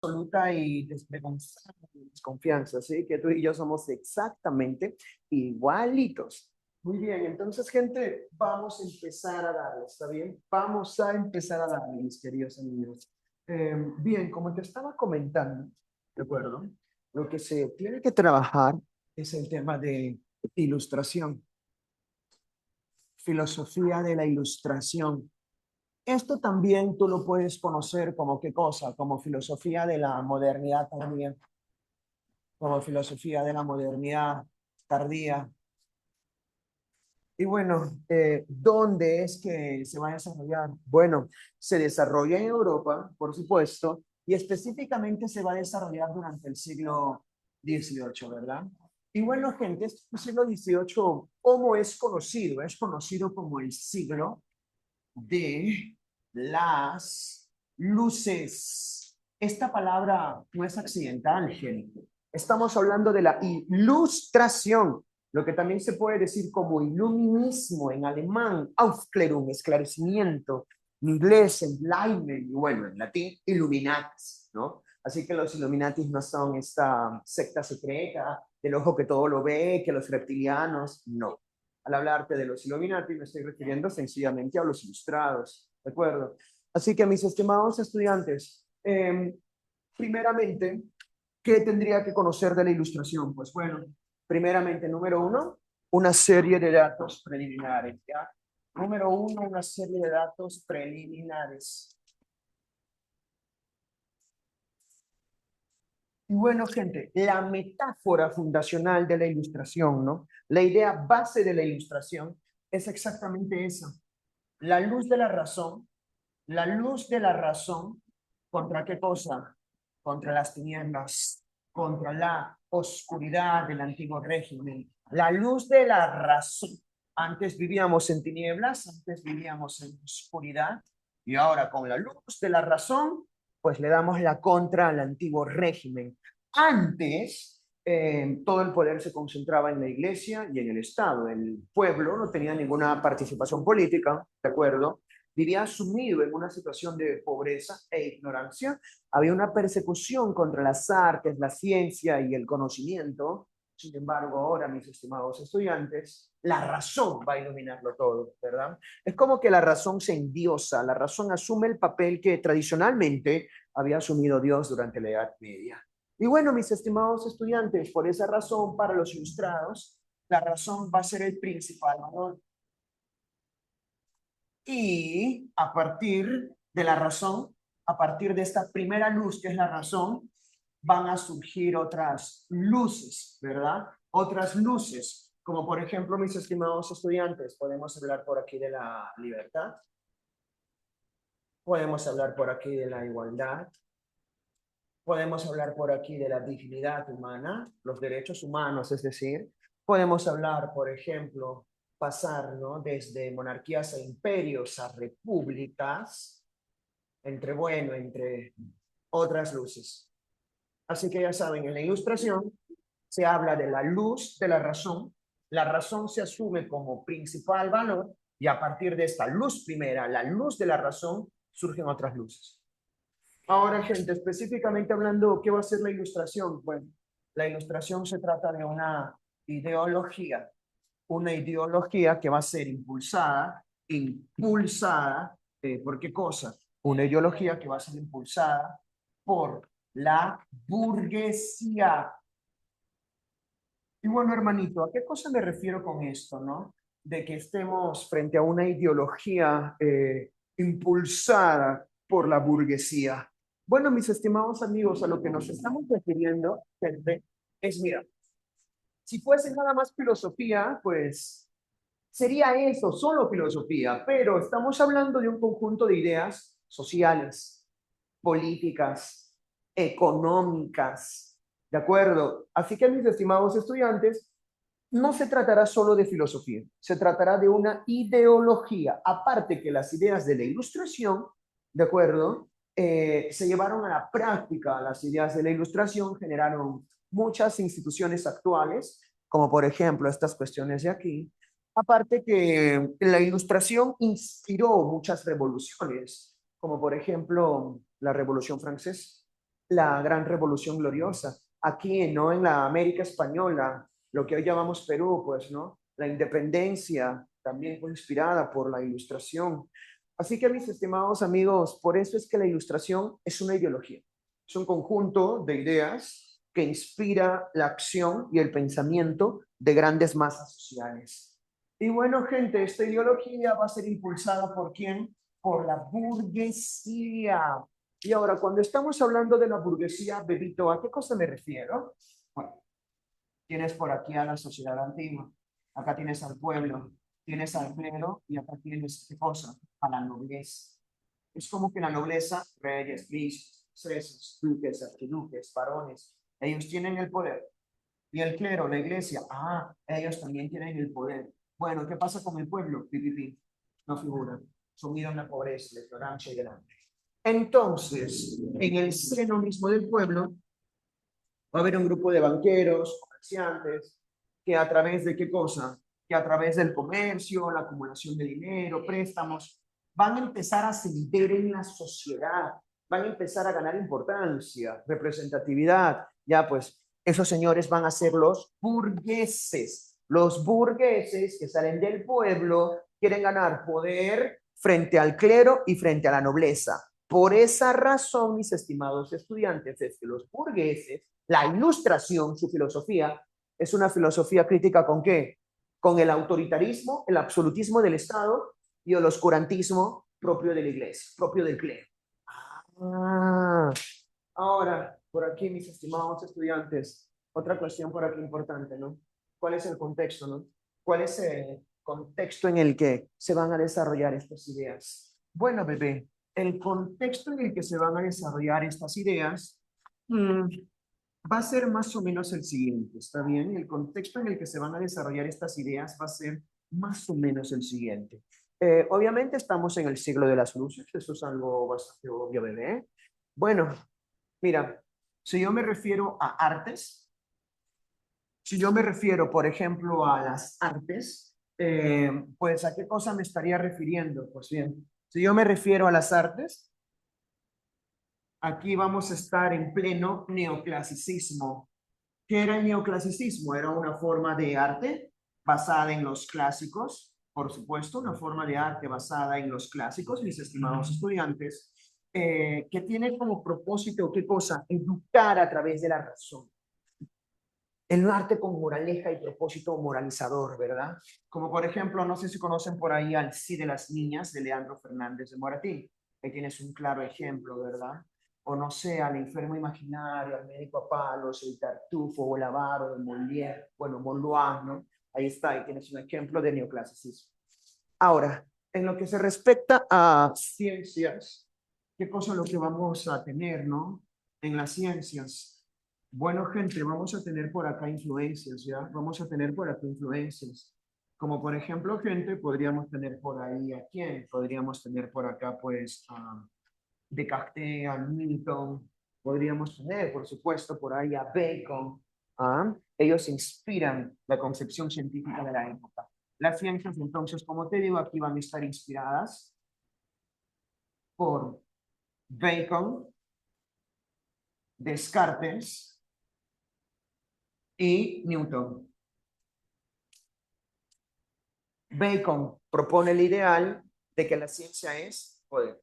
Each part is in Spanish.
absoluta y desvergonzada desconfianza, ¿sí? Que tú y yo somos exactamente igualitos. Muy bien, entonces, gente, vamos a empezar a darle, ¿está bien? Vamos a empezar a darle, mis queridos amigos. Bien, como te estaba comentando, ¿de acuerdo? Lo que se tiene que trabajar es el tema de ilustración, filosofía de la ilustración. Esto también tú lo puedes conocer como qué cosa, como filosofía de la modernidad tardía, como filosofía de la modernidad tardía. Y bueno, ¿dónde es que se va a desarrollar? Bueno, se desarrolla en Europa, por supuesto, y específicamente se va a desarrollar durante el siglo XVIII, ¿verdad? Y bueno, gente, este siglo XVIII, ¿cómo es conocido? Es conocido como el siglo de las luces. Esta palabra no es accidental, gente. Estamos hablando de la ilustración, lo que también se puede decir como iluminismo en alemán, Aufklärung, esclarecimiento, en inglés, enlightenment, y bueno, en latín, illuminatis, ¿no? Así que los Illuminatis no son esta secta secreta del ojo que todo lo ve, que los reptilianos, no. Al hablarte de los Illuminati me estoy refiriendo sencillamente a los ilustrados, ¿de acuerdo? Así que mis estimados estudiantes, primeramente, ¿qué tendría que conocer de la ilustración? Pues bueno, primeramente, número uno, una serie de datos preliminares, ¿ya? Número uno, una serie de datos preliminares. Y bueno, gente, la metáfora fundacional de la ilustración, ¿no? La idea base de la ilustración es exactamente esa. La luz de la luz de la razón, ¿contra qué cosa? Contra las tinieblas, contra la oscuridad del antiguo régimen. La luz de la razón. Antes vivíamos en tinieblas, antes vivíamos en oscuridad, y ahora con la luz de la razón, pues le damos la contra al antiguo régimen. Antes, todo el poder se concentraba en la iglesia y en el Estado. El pueblo no tenía ninguna participación política, ¿de acuerdo? Vivía sumido en una situación de pobreza e ignorancia. Había una persecución contra las artes, la ciencia y el conocimiento. Sin embargo, ahora, mis estimados estudiantes, la razón va a iluminarlo todo, ¿verdad? Es como que la razón se endiosa, la razón asume el papel que tradicionalmente había asumido Dios durante la Edad Media. Y bueno, mis estimados estudiantes, por esa razón, para los ilustrados, la razón va a ser el principal valor. Y a partir de la razón, a partir de esta primera luz que es la razón, van a surgir otras luces, ¿verdad? Otras luces, como por ejemplo, mis estimados estudiantes, podemos hablar por aquí de la libertad, podemos hablar por aquí de la igualdad, podemos hablar por aquí de la dignidad humana, los derechos humanos, es decir, podemos hablar, por ejemplo, pasar, ¿no? Desde monarquías a imperios a repúblicas, entre bueno, entre otras luces. Así que ya saben, en la ilustración se habla de la luz de la razón se asume como principal valor y a partir de esta luz primera, la luz de la razón, surgen otras luces. Ahora, gente, específicamente hablando, ¿qué va a ser la ilustración? Bueno, la ilustración se trata de una ideología que va a ser impulsada, ¿por qué cosa? Una ideología que va a ser impulsada por la burguesía. Y bueno, hermanito, ¿a qué cosa me refiero con esto, no? De que estemos frente a una ideología impulsada por la burguesía. Bueno, mis estimados amigos, a lo que nos estamos refiriendo, gente, es, mira, si fuese nada más filosofía, pues sería eso, solo filosofía, pero estamos hablando de un conjunto de ideas sociales, políticas, económicas, ¿de acuerdo? Así que, mis estimados estudiantes, no se tratará solo de filosofía, se tratará de una ideología, aparte que las ideas de la ilustración, ¿de acuerdo? Se llevaron a la práctica, las ideas de la ilustración generaron muchas instituciones actuales, como por ejemplo estas cuestiones de aquí. Aparte que la ilustración inspiró muchas revoluciones, como por ejemplo la Revolución Francesa, la gran revolución gloriosa. Aquí, ¿no? En la América española, lo que hoy llamamos Perú, pues, ¿no? La independencia también fue inspirada por la ilustración. Así que, mis estimados amigos, por eso es que la ilustración es una ideología. Es un conjunto de ideas que inspira la acción y el pensamiento de grandes masas sociales. Y bueno, gente, esta ideología va a ser impulsada ¿por quién? Por la burguesía. Y ahora, cuando estamos hablando de la burguesía, Bebito, ¿a qué cosa me refiero? Bueno, tienes por aquí a la sociedad antigua, acá tienes al pueblo, tienes al clero y acá tienes, ¿qué cosa? A la nobleza. Es como que la nobleza, reyes, príncipes, princesas, duques, archiduques, varones, ellos tienen el poder. Y el clero, la iglesia, ellos también tienen el poder. Bueno, ¿qué pasa con el pueblo? Pi. No figura. Sumido en la pobreza, la ignorancia y el hambre. Entonces, en el seno mismo del pueblo, va a haber un grupo de banqueros, comerciantes, que a través de qué cosa, que a través del comercio, la acumulación de dinero, préstamos, van a empezar a ascender en la sociedad, van a empezar a ganar importancia, representatividad. Ya pues, esos señores van a ser los burgueses. Los burgueses que salen del pueblo quieren ganar poder frente al clero y frente a la nobleza. Por esa razón, mis estimados estudiantes, es que los burgueses, la ilustración, su filosofía, es una filosofía crítica ¿con qué? Con el autoritarismo, el absolutismo del Estado y el oscurantismo propio de la iglesia, propio del clero. Ah, ahora, por aquí, mis estimados estudiantes, otra cuestión por aquí importante, ¿no? ¿Cuál es el contexto, no? ¿Cuál es el contexto en el que se van a desarrollar estas ideas? Bueno, bebé, el contexto en el que se van a desarrollar estas ideas va a ser más o menos el siguiente, ¿está bien? El contexto en el que se van a desarrollar estas ideas va a ser más o menos el siguiente. Obviamente estamos en el siglo de las luces, eso es algo bastante obvio, bebé. Bueno, mira, si yo me refiero a artes, si yo me refiero, por ejemplo, a las artes, pues ¿a qué cosa me estaría refiriendo? Pues bien, si yo me refiero a las artes, aquí vamos a estar en pleno neoclasicismo. ¿Qué era el neoclasicismo? Era una forma de arte basada en los clásicos, por supuesto, una forma de arte basada en los clásicos, mis estimados estudiantes, que tiene como propósito, ¿qué cosa? Educar a través de la razón. El arte con moraleja y propósito moralizador, ¿verdad? Como por ejemplo, no sé si conocen por ahí al Sí de las Niñas de Leandro Fernández de Moratín. Ahí tienes un claro ejemplo, ¿verdad? O no sé, al enfermo imaginario, al médico a palos, el Tartufo o el avaro de Molière, bueno, Molois, ¿no? Ahí está, ahí tienes un ejemplo de neoclasicismo. Ahora, en lo que se respecta a ciencias, ¿qué cosa es lo que vamos a tener, no? En las ciencias. Bueno, gente, vamos a tener por acá influencias, ¿ya? Vamos a tener por acá influencias. Como por ejemplo, gente, podríamos tener por ahí a quién, podríamos tener por acá, pues, a Descartes, a Newton, podríamos tener, por supuesto, por ahí a Bacon. ¿Ah? Ellos inspiran la concepción científica de la época. Las ciencias, entonces, como te digo, aquí van a estar inspiradas por Bacon, Descartes y Newton. Bacon propone el ideal de que la ciencia es poder,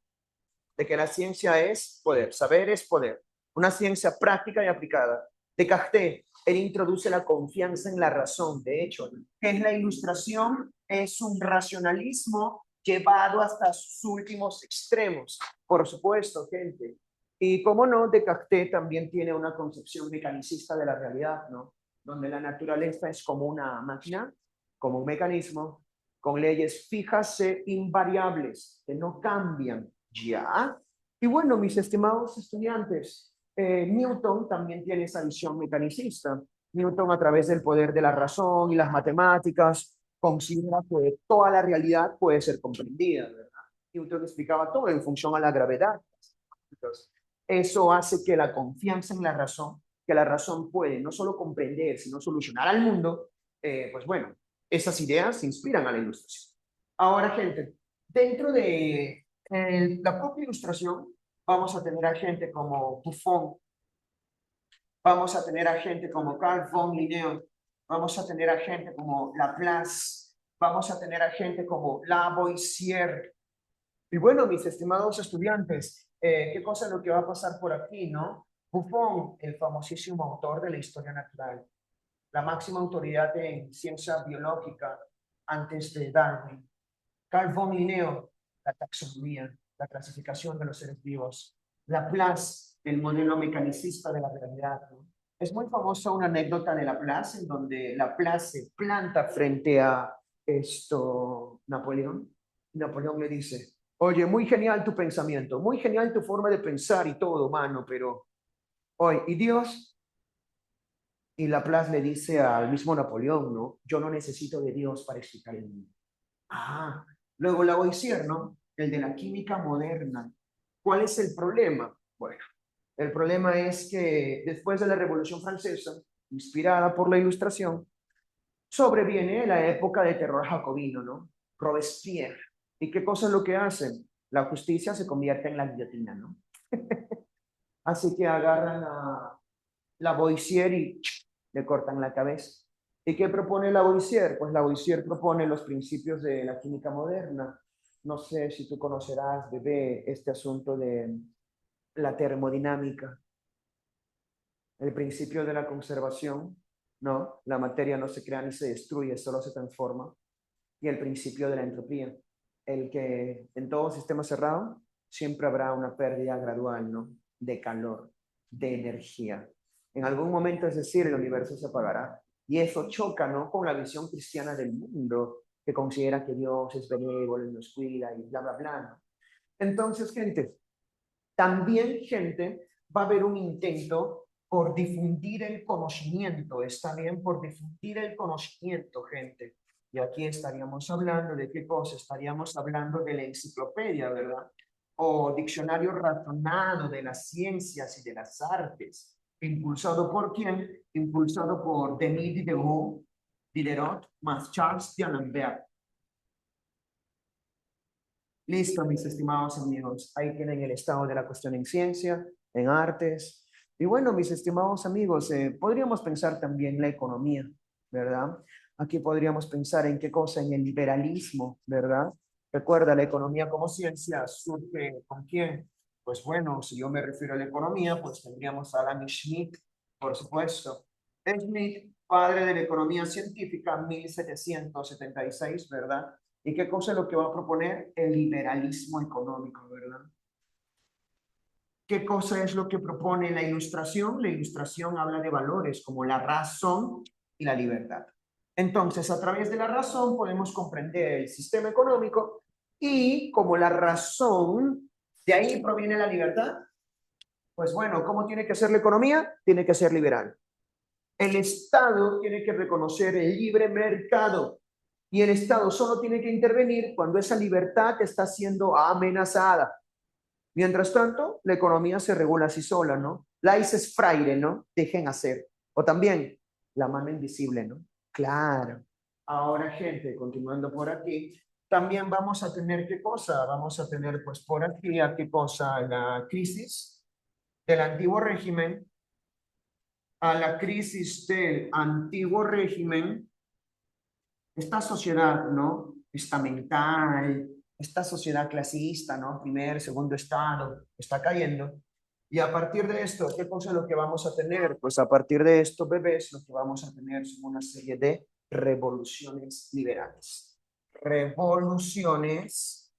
de que la ciencia es poder, saber es poder, una ciencia práctica y aplicada. Descartes, él introduce la confianza en la razón, de hecho, ¿qué es la ilustración? Es un racionalismo llevado hasta sus últimos extremos, por supuesto, gente. Y cómo no, Descartes también tiene una concepción mecanicista de la realidad, ¿no? Donde la naturaleza es como una máquina, como un mecanismo, con leyes fijas e invariables, que no cambian, ¿ya? Y bueno, mis estimados estudiantes, Newton también tiene esa visión mecanicista. Newton, a través del poder de la razón y las matemáticas, considera que toda la realidad puede ser comprendida, ¿verdad? Newton explicaba todo en función a la gravedad. Entonces, eso hace que la confianza en la razón, que la razón puede no solo comprender, sino solucionar al mundo, pues bueno, esas ideas se inspiran a la ilustración. Ahora, gente, dentro de la propia ilustración, vamos a tener a gente como Buffon, vamos a tener a gente como Carl von Linneo, vamos a tener a gente como Laplace, vamos a tener a gente como Lavoisier. Y bueno, mis estimados estudiantes, ¿qué cosa es lo que va a pasar por aquí, no? Buffon, el famosísimo autor de la historia natural, la máxima autoridad en ciencia biológica antes de Darwin. Carl von Linneo, la taxonomía, la clasificación de los seres vivos. Laplace, el modelo mecanicista de la realidad, ¿no? Es muy famosa una anécdota de Laplace en donde Laplace se planta frente a Napoleón. Napoleón le dice, oye, muy genial tu pensamiento, muy genial tu forma de pensar y todo, mano, pero, oye, ¿y Dios? Y Laplace le dice al mismo Napoleón, ¿no? Yo no necesito de Dios para explicar el mundo. Ah, luego Lavoisier, ¿no? El de la química moderna. ¿Cuál es el problema? Bueno, el problema es que después de la Revolución Francesa, inspirada por la Ilustración, sobreviene la época de terror jacobino, ¿no? Robespierre. ¿Y qué cosa es lo que hacen? La justicia se convierte en la guillotina, ¿no? Así que agarran a Lavoisier y le cortan la cabeza. ¿Y qué propone Lavoisier? Pues Lavoisier propone los principios de la química moderna. No sé si tú conocerás, bebé, este asunto de la termodinámica, el principio de la conservación, ¿no? La materia no se crea ni se destruye, solo se transforma. Y el principio de la entropía, el que en todo sistema cerrado siempre habrá una pérdida gradual, ¿no? De calor, de energía. En algún momento, es decir, el universo se apagará. Y eso choca, ¿no? Con la visión cristiana del mundo, que considera que Dios es benévolo y nos cuida y bla, bla, bla, ¿no? Entonces, gente, también, gente, va a haber un intento por difundir el conocimiento, está bien, por difundir el conocimiento, gente. Y aquí estaríamos hablando de qué cosa, estaríamos hablando de la enciclopedia, ¿verdad? O diccionario razonado de las ciencias y de las artes. ¿Impulsado por quién? Impulsado por Denis Diderot, Diderot más Charles D'Alembert. Listo, mis estimados amigos. Ahí tienen el estado de la cuestión en ciencia, en artes. Y bueno, mis estimados amigos, podríamos pensar también la economía, ¿verdad? Aquí podríamos pensar en qué cosa, en el liberalismo, ¿verdad? Recuerda, la economía como ciencia surge ¿con quién? Pues bueno, si yo me refiero a la economía, pues tendríamos a Adam Smith, por supuesto. Smith, padre de la economía científica, 1776, ¿verdad? ¿Y qué cosa es lo que va a proponer? El liberalismo económico, ¿verdad? ¿Qué cosa es lo que propone la ilustración? La ilustración habla de valores como la razón y la libertad. Entonces, a través de la razón podemos comprender el sistema económico y como la razón, de ahí proviene la libertad. Pues bueno, ¿cómo tiene que ser la economía? Tiene que ser liberal. El Estado tiene que reconocer el libre mercado y el Estado solo tiene que intervenir cuando esa libertad está siendo amenazada. Mientras tanto, la economía se regula así sola, ¿no? Laissez faire, ¿no? Dejen hacer. O también la mano invisible, ¿no? Claro. Ahora, gente, continuando por aquí, también vamos a tener qué cosa? Vamos a tener, pues, por aquí, ¿a qué cosa? La crisis del antiguo régimen, a la crisis del antiguo régimen, esta sociedad, ¿no? Estamental, esta sociedad clasista, ¿no? Primer, segundo estado, está cayendo. Y a partir de esto, ¿qué cosa es lo que vamos a tener? Pues a partir de esto, bebés, lo que vamos a tener son una serie de revoluciones liberales. Revoluciones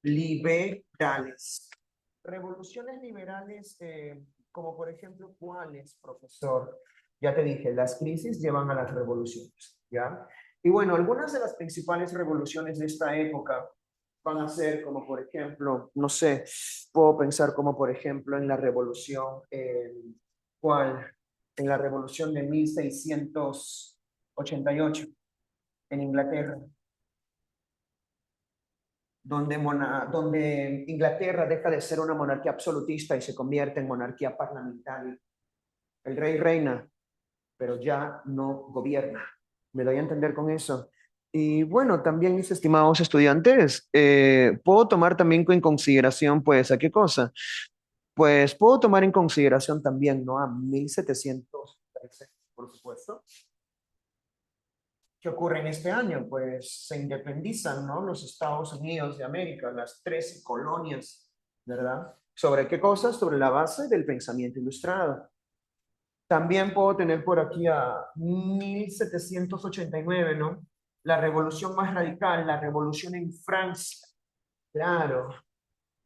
liberales. Revoluciones liberales, como por ejemplo, ¿cuáles, profesor? Ya te dije, las crisis llevan a las revoluciones, ¿ya? Y bueno, algunas de las principales revoluciones de esta época van a ser como por ejemplo, no sé, puedo pensar como por ejemplo en la revolución, ¿cuál? En la revolución de 1688 en Inglaterra, donde Inglaterra deja de ser una monarquía absolutista y se convierte en monarquía parlamentaria. El rey reina, pero ya no gobierna. ¿Me doy a entender con eso? Y bueno, también mis estimados estudiantes, puedo tomar también en consideración, pues, ¿a qué cosa? Pues puedo tomar en consideración también, ¿no? A 1713, por supuesto. ¿Qué ocurre en este año? Pues se independizan, ¿no? Los Estados Unidos de América, las 13 colonias, ¿verdad? ¿Sobre qué cosas? Sobre la base del pensamiento ilustrado. También puedo tener por aquí a 1789, ¿no? La revolución más radical, la revolución en Francia. Claro,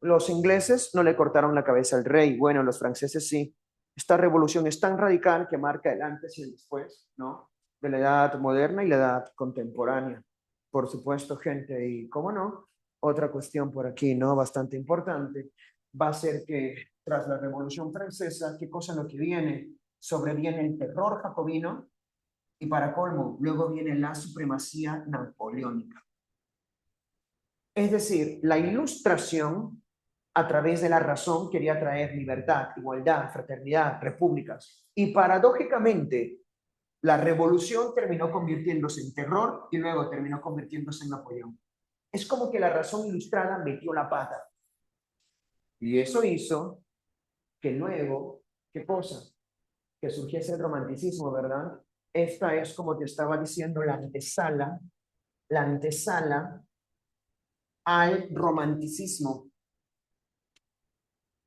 los ingleses no le cortaron la cabeza al rey, bueno, los franceses sí. Esta revolución es tan radical que marca el antes y el después, ¿no? De la edad moderna y la edad contemporánea. Por supuesto, gente, y cómo no, otra cuestión por aquí, ¿no? Bastante importante, va a ser que tras la Revolución Francesa, ¿qué cosa es lo que viene? Sobreviene el terror jacobino y para colmo, luego viene la supremacía napoleónica. Es decir, la ilustración a través de la razón quería traer libertad, igualdad, fraternidad, repúblicas. Y paradójicamente, la revolución terminó convirtiéndose en terror y luego terminó convirtiéndose en Napoleón. Es como que la razón ilustrada metió la pata. Y eso hizo que luego, ¿qué cosa? Que surgiese el romanticismo, ¿verdad? Esta es, como te estaba diciendo, la antesala al romanticismo.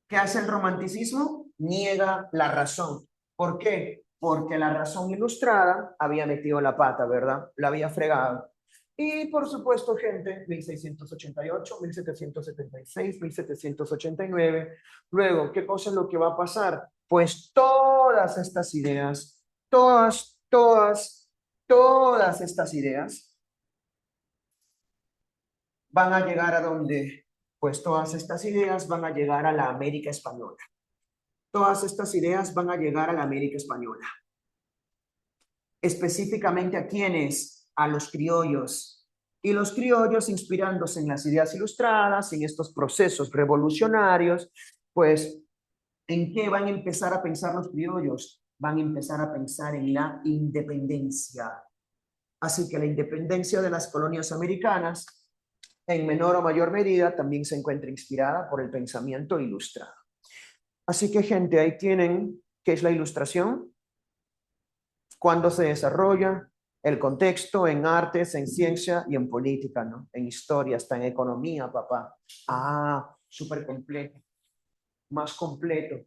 ¿Qué hace el romanticismo? Niega la razón. ¿Por qué? Porque la razón ilustrada había metido la pata, ¿verdad? La había fregado. Y por supuesto, gente, 1688, 1776, 1789. Luego, ¿qué cosa es lo que va a pasar? Pues todas estas ideas, todas estas ideas van a llegar a donde, pues todas estas ideas van a llegar a la América española. Todas estas ideas van a llegar a la América española. Específicamente a quienes, a los criollos. Y los criollos, inspirándose en las ideas ilustradas, en estos procesos revolucionarios, pues, ¿en qué van a empezar a pensar los criollos? Van a empezar a pensar en la independencia. Así que la independencia de las colonias americanas, en menor o mayor medida, también se encuentra inspirada por el pensamiento ilustrado. Así que, gente, ahí tienen qué es la ilustración, cuándo se desarrolla, el contexto en artes, en ciencia y en política, ¿no? En historia, hasta en economía, papá. Ah, súper completo, más completo,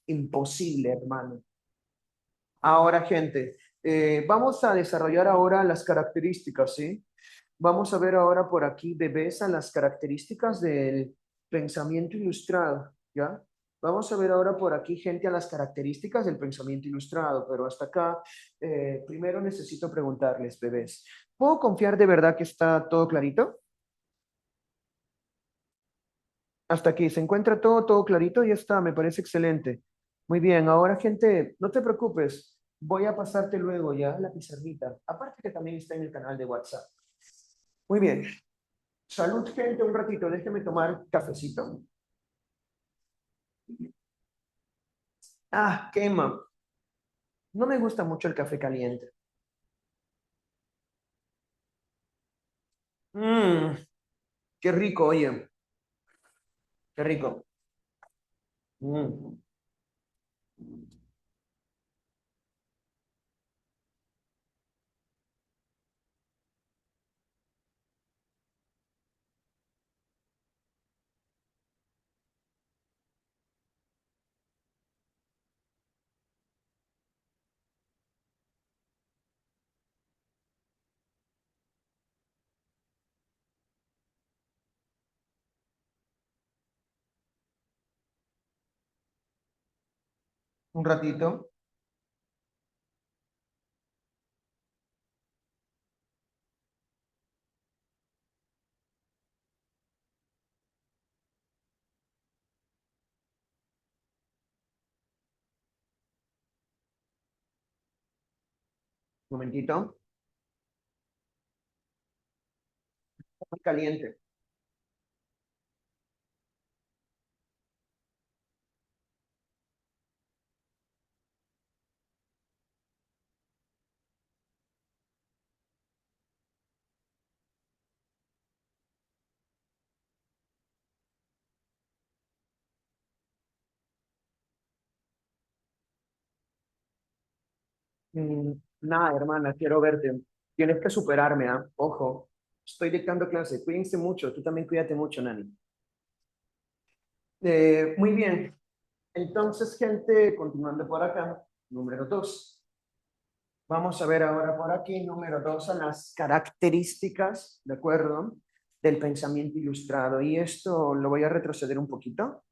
imposible, hermano. Ahora, gente, vamos a desarrollar ahora las características, ¿sí? Vamos a ver ahora por aquí, bebés, a las características del pensamiento ilustrado, ¿ya? Vamos a ver ahora por aquí, gente, a las características del pensamiento ilustrado, pero hasta acá, primero necesito preguntarles, bebés, ¿puedo confiar de verdad que está todo clarito? Hasta aquí, se encuentra todo clarito, ya está, me parece excelente. Muy bien, ahora, gente, no te preocupes, voy a pasarte luego ya la pizarrita, aparte que también está en el canal de WhatsApp. Muy bien, salud, gente, un ratito, déjeme tomar cafecito. Ah, quema. No me gusta mucho el café caliente. Mmm, qué rico, oye, qué rico. Mm. Un ratito, un momentito. Muy caliente. Nada, hermana, quiero verte. Tienes que superarme, ¿ah? Ojo, estoy dictando clase. Cuídense mucho. Tú también cuídate mucho, Nani. Muy bien. Entonces, gente, continuando por acá, número 2. Vamos a ver ahora por aquí, número 2, a las características, ¿de acuerdo? Del pensamiento ilustrado. Y esto lo voy a retroceder un poquito.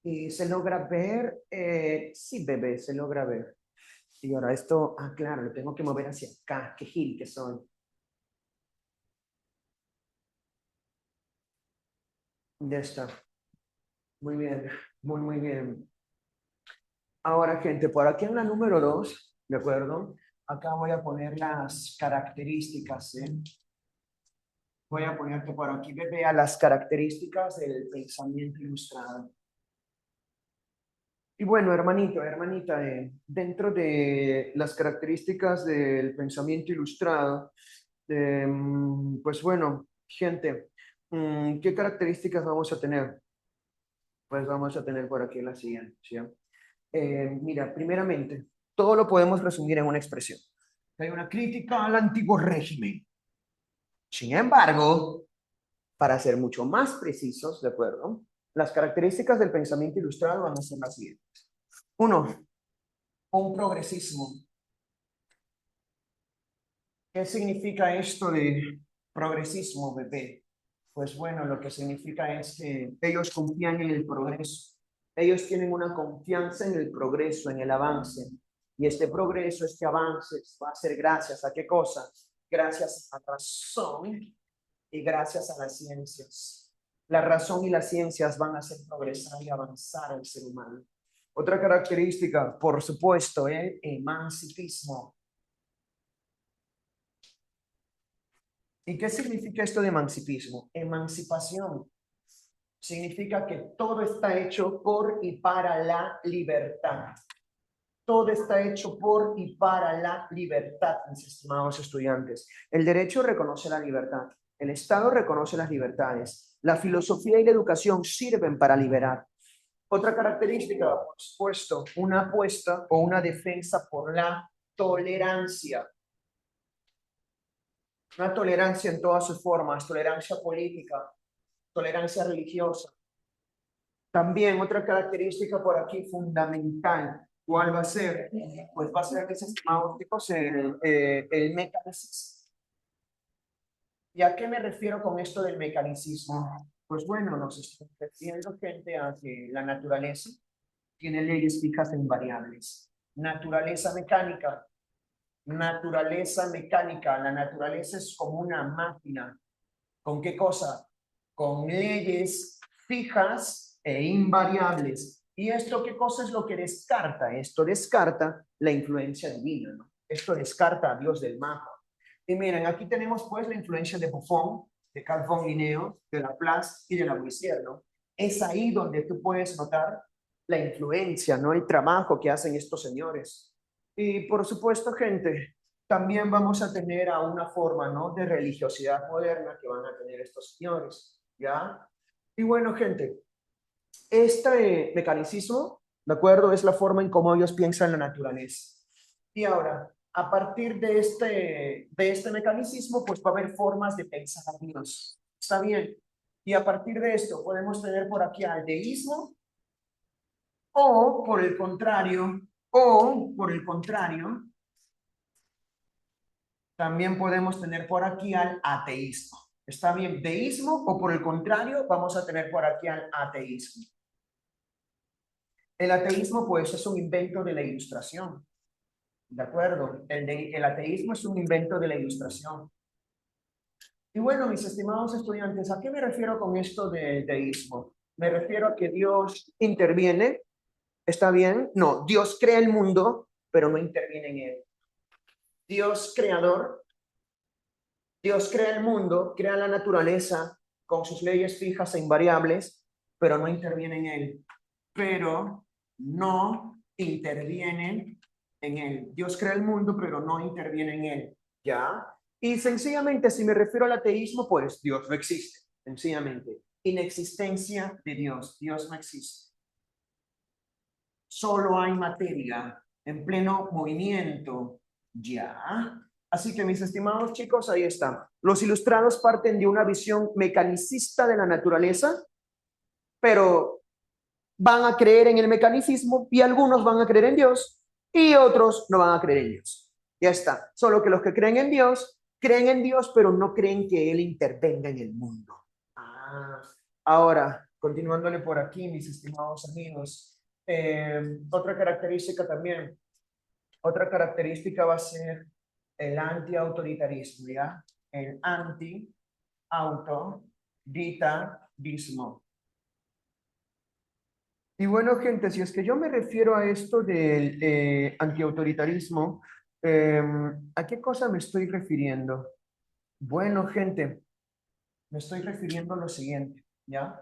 Y se logra ver, sí, bebé, se logra ver. Y ahora esto, claro, lo tengo que mover hacia acá. Qué gil que soy. Ya está. Muy bien, muy bien. Ahora, gente, por aquí en la número 2, ¿de acuerdo? Acá voy a poner las características, ¿eh? Voy a ponerte por aquí, bebé, a las características del pensamiento ilustrado. Y bueno, hermanito, hermanita, dentro de las características del pensamiento ilustrado, pues bueno, gente, ¿qué características vamos a tener? Pues vamos a tener por aquí la siguiente, ¿sí? Mira, primeramente, todo lo podemos resumir en una expresión. Hay una crítica al antiguo régimen. Sin embargo, para ser mucho más precisos, ¿de acuerdo? Las características del pensamiento ilustrado van a ser las siguientes. Uno, un progresismo. ¿Qué significa esto de progresismo, bebé? Pues bueno, lo que significa es que ellos confían en el progreso. Ellos tienen una confianza en el progreso, en el avance. Y este progreso, este avance, va a ser gracias a qué cosa? Gracias a la razón y gracias a las ciencias. La razón y las ciencias van a hacer progresar y avanzar al ser humano. Otra característica, por supuesto, el emancipismo. ¿Y qué significa esto de emancipismo? Emancipación significa que todo está hecho por y para la libertad. Todo está hecho por y para la libertad, mis estimados estudiantes. El derecho reconoce la libertad. El Estado reconoce las libertades. La filosofía y la educación sirven para liberar. Otra característica, por supuesto, una apuesta o una defensa por la tolerancia. Una tolerancia en todas sus formas, tolerancia política, tolerancia religiosa. También otra característica por aquí fundamental, ¿cuál va a ser? Pues va a ser, mis estimados chicos, el mecanicismo. ¿Y a qué me refiero con esto del mecanicismo? Pues bueno, nos estoy refiriendo, gente, a que la naturaleza tiene leyes fijas e invariables. Naturaleza mecánica. Naturaleza mecánica. La naturaleza es como una máquina. ¿Con qué cosa? Con leyes fijas e invariables. ¿Y esto qué cosa es lo que descarta? Esto descarta la influencia divina, ¿no? Esto descarta a Dios del mapa. Y miren, aquí tenemos pues la influencia de Buffon, de Carl von Linneo, de Laplace y de Lavoisier, ¿no? Es ahí donde tú puedes notar la influencia, ¿no? El trabajo que hacen estos señores. Y por supuesto, gente, también vamos a tener a una forma, ¿no? De religiosidad moderna que van a tener estos señores, ¿ya? Y bueno, gente, este mecanicismo, ¿de acuerdo? Es la forma en cómo ellos piensan la naturaleza. Y ahora, a partir de este mecanicismo, pues va a haber formas de pensar a Dios. ¿Está bien? Y a partir de esto podemos tener por aquí al deísmo o por el contrario, también podemos tener por aquí al ateísmo. ¿Está bien? Deísmo o por el contrario, vamos a tener por aquí al ateísmo. El ateísmo, pues, es un invento de la ilustración. ¿De acuerdo? El ateísmo es un invento de la ilustración. Y bueno, mis estimados estudiantes, ¿a qué me refiero con esto de deísmo? Me refiero a que Dios interviene, ¿está bien? No, Dios crea el mundo, pero no interviene en él. Dios creador, Dios crea el mundo, crea la naturaleza con sus leyes fijas e invariables, pero no interviene en él. Pero no intervienen en él. Dios crea el mundo, pero no interviene en él. ¿Ya? Y sencillamente, si me refiero al ateísmo, pues Dios no existe. Sencillamente. Inexistencia de Dios. Dios no existe. solo hay materia en pleno movimiento. Ya. Así que mis estimados chicos, ahí está. Los ilustrados parten de una visión mecanicista de la naturaleza, pero van a creer en el mecanicismo y algunos van a creer en Dios y otros no van a creer en Dios. Ya está. Solo que los que creen en Dios, pero no creen que Él intervenga en el mundo. Ahora, continuándole por aquí, mis estimados amigos, otra característica también, otra característica va a ser el anti-autoritarismo, ¿ya? El anti-autoritarismo. Y bueno, gente, si es que yo me refiero a esto del antiautoritarismo, ¿a qué cosa me estoy refiriendo? Bueno, gente, me estoy refiriendo a lo siguiente, ¿ya?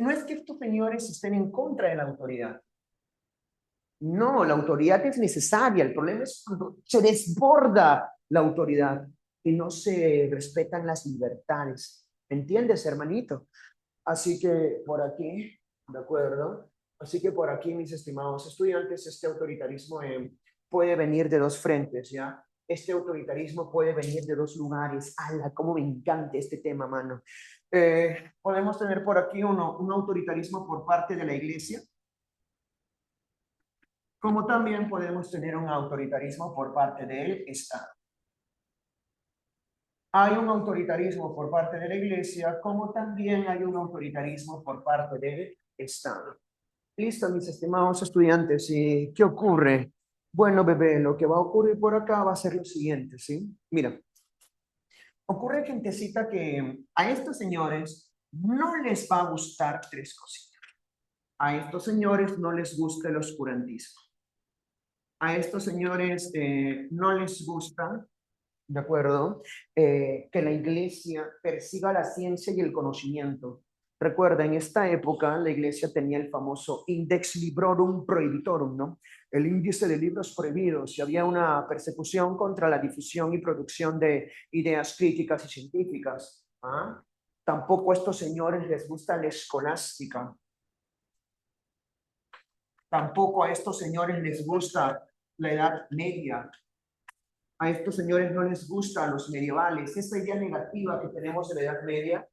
No es que estos señores estén en contra de la autoridad. No, la autoridad es necesaria. El problema es cuando se desborda la autoridad y no se respetan las libertades. ¿Entiendes, hermanito? Así que por aquí, ¿de acuerdo? Así que por aquí, mis estimados estudiantes, este autoritarismo puede venir de dos frentes, ¿ya? Este autoritarismo puede venir de dos lugares. ¡Hala! ¡Cómo me encanta este tema, mano! Podemos tener por aquí un autoritarismo por parte de la iglesia, como también podemos tener un autoritarismo por parte del Estado. Hay un autoritarismo por parte de la iglesia, como también hay un autoritarismo por parte del Estado. Listo, mis estimados estudiantes, ¿y qué ocurre? Bueno, bebé, lo que va a ocurrir por acá va a ser lo siguiente, ¿sí? Mira, ocurre, gentecita, que a estos señores no les va a gustar tres cositas. A estos señores no les gusta el oscurantismo. A estos señores no les gusta, ¿de acuerdo? Que la iglesia persiga la ciencia y el conocimiento. Recuerda, en esta época la iglesia tenía el famoso Index Librorum Prohibitorum, ¿no? El índice de libros prohibidos, y había una persecución contra la difusión y producción de ideas críticas y científicas. ¿Ah? Tampoco a estos señores les gusta la escolástica. Tampoco a estos señores les gusta la Edad Media. A estos señores no les gustan los medievales. Esta idea negativa que tenemos de la Edad Media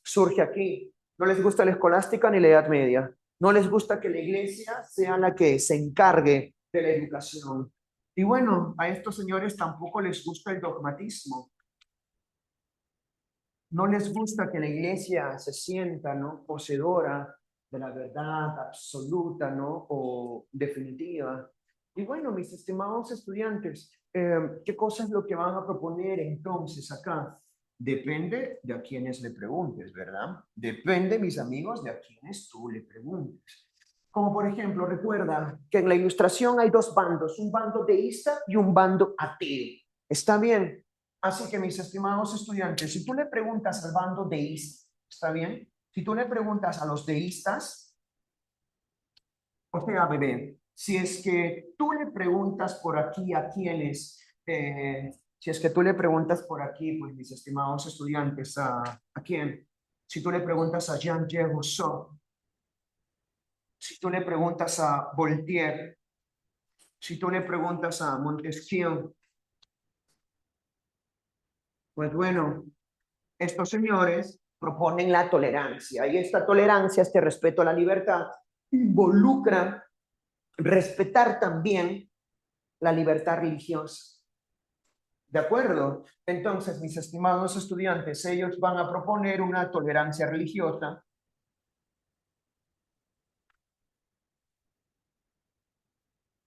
surge aquí. No les gusta la escolástica ni la Edad Media. No les gusta que la iglesia sea la que se encargue de la educación. Y bueno, a estos señores tampoco les gusta el dogmatismo. No les gusta que la iglesia se sienta, ¿no?, poseedora de la verdad absoluta, ¿no?, o definitiva. Y bueno, mis estimados estudiantes, ¿qué cosa es lo que van a proponer entonces acá? Depende de a quienes le preguntes, ¿verdad? Depende, mis amigos, de a quienes tú le preguntes. Como por ejemplo, recuerda que en la ilustración hay dos bandos, un bando deísta y un bando ateo. ¿Está bien? Así que, mis estimados estudiantes, si tú le preguntas al bando deísta, ¿está bien? Si tú le preguntas a los deístas, o sea, bebé, si es que tú le preguntas por aquí a quienes, si es que tú le preguntas por aquí, pues mis estimados estudiantes, ¿a quién? Si tú le preguntas a Jean-Pierre Rousseau, si tú le preguntas a Voltaire, si tú le preguntas a Montesquieu, pues bueno, estos señores proponen la tolerancia y esta tolerancia, este respeto a la libertad, involucra respetar también la libertad religiosa. ¿De acuerdo? Entonces, mis estimados estudiantes, ellos van a proponer una tolerancia religiosa,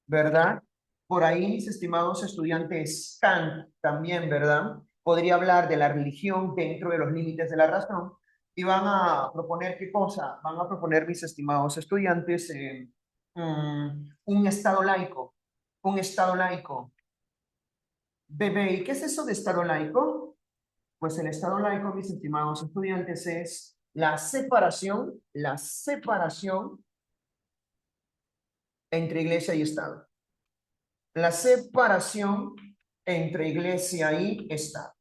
¿verdad? Por ahí, mis estimados estudiantes, Kant también, ¿verdad? Podría hablar de la religión dentro de los límites de la razón. Y van a proponer, ¿qué cosa? Van a proponer, mis estimados estudiantes, un estado laico. Un estado laico. Bebé, ¿y qué es eso de estado laico? Pues el estado laico, mis estimados estudiantes, es la separación entre iglesia y Estado. La separación entre iglesia y Estado.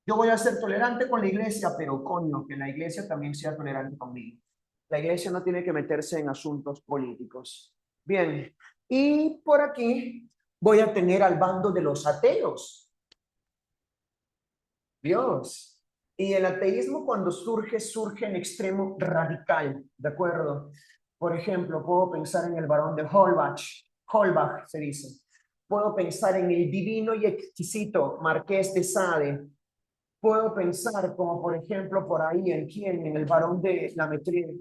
Yo voy a ser tolerante con la iglesia, pero coño, que la iglesia también sea tolerante conmigo. La iglesia no tiene que meterse en asuntos políticos. Bien, y por aquí voy a tener al bando de los ateos. Dios. Y el ateísmo cuando surge, surge en extremo radical, ¿de acuerdo? Por ejemplo, puedo pensar en el barón de Holbach se dice. Puedo pensar en el divino y exquisito Marqués de Sade. Puedo pensar como, por ejemplo, por ahí, ¿en quién? En el barón de La Mettrie.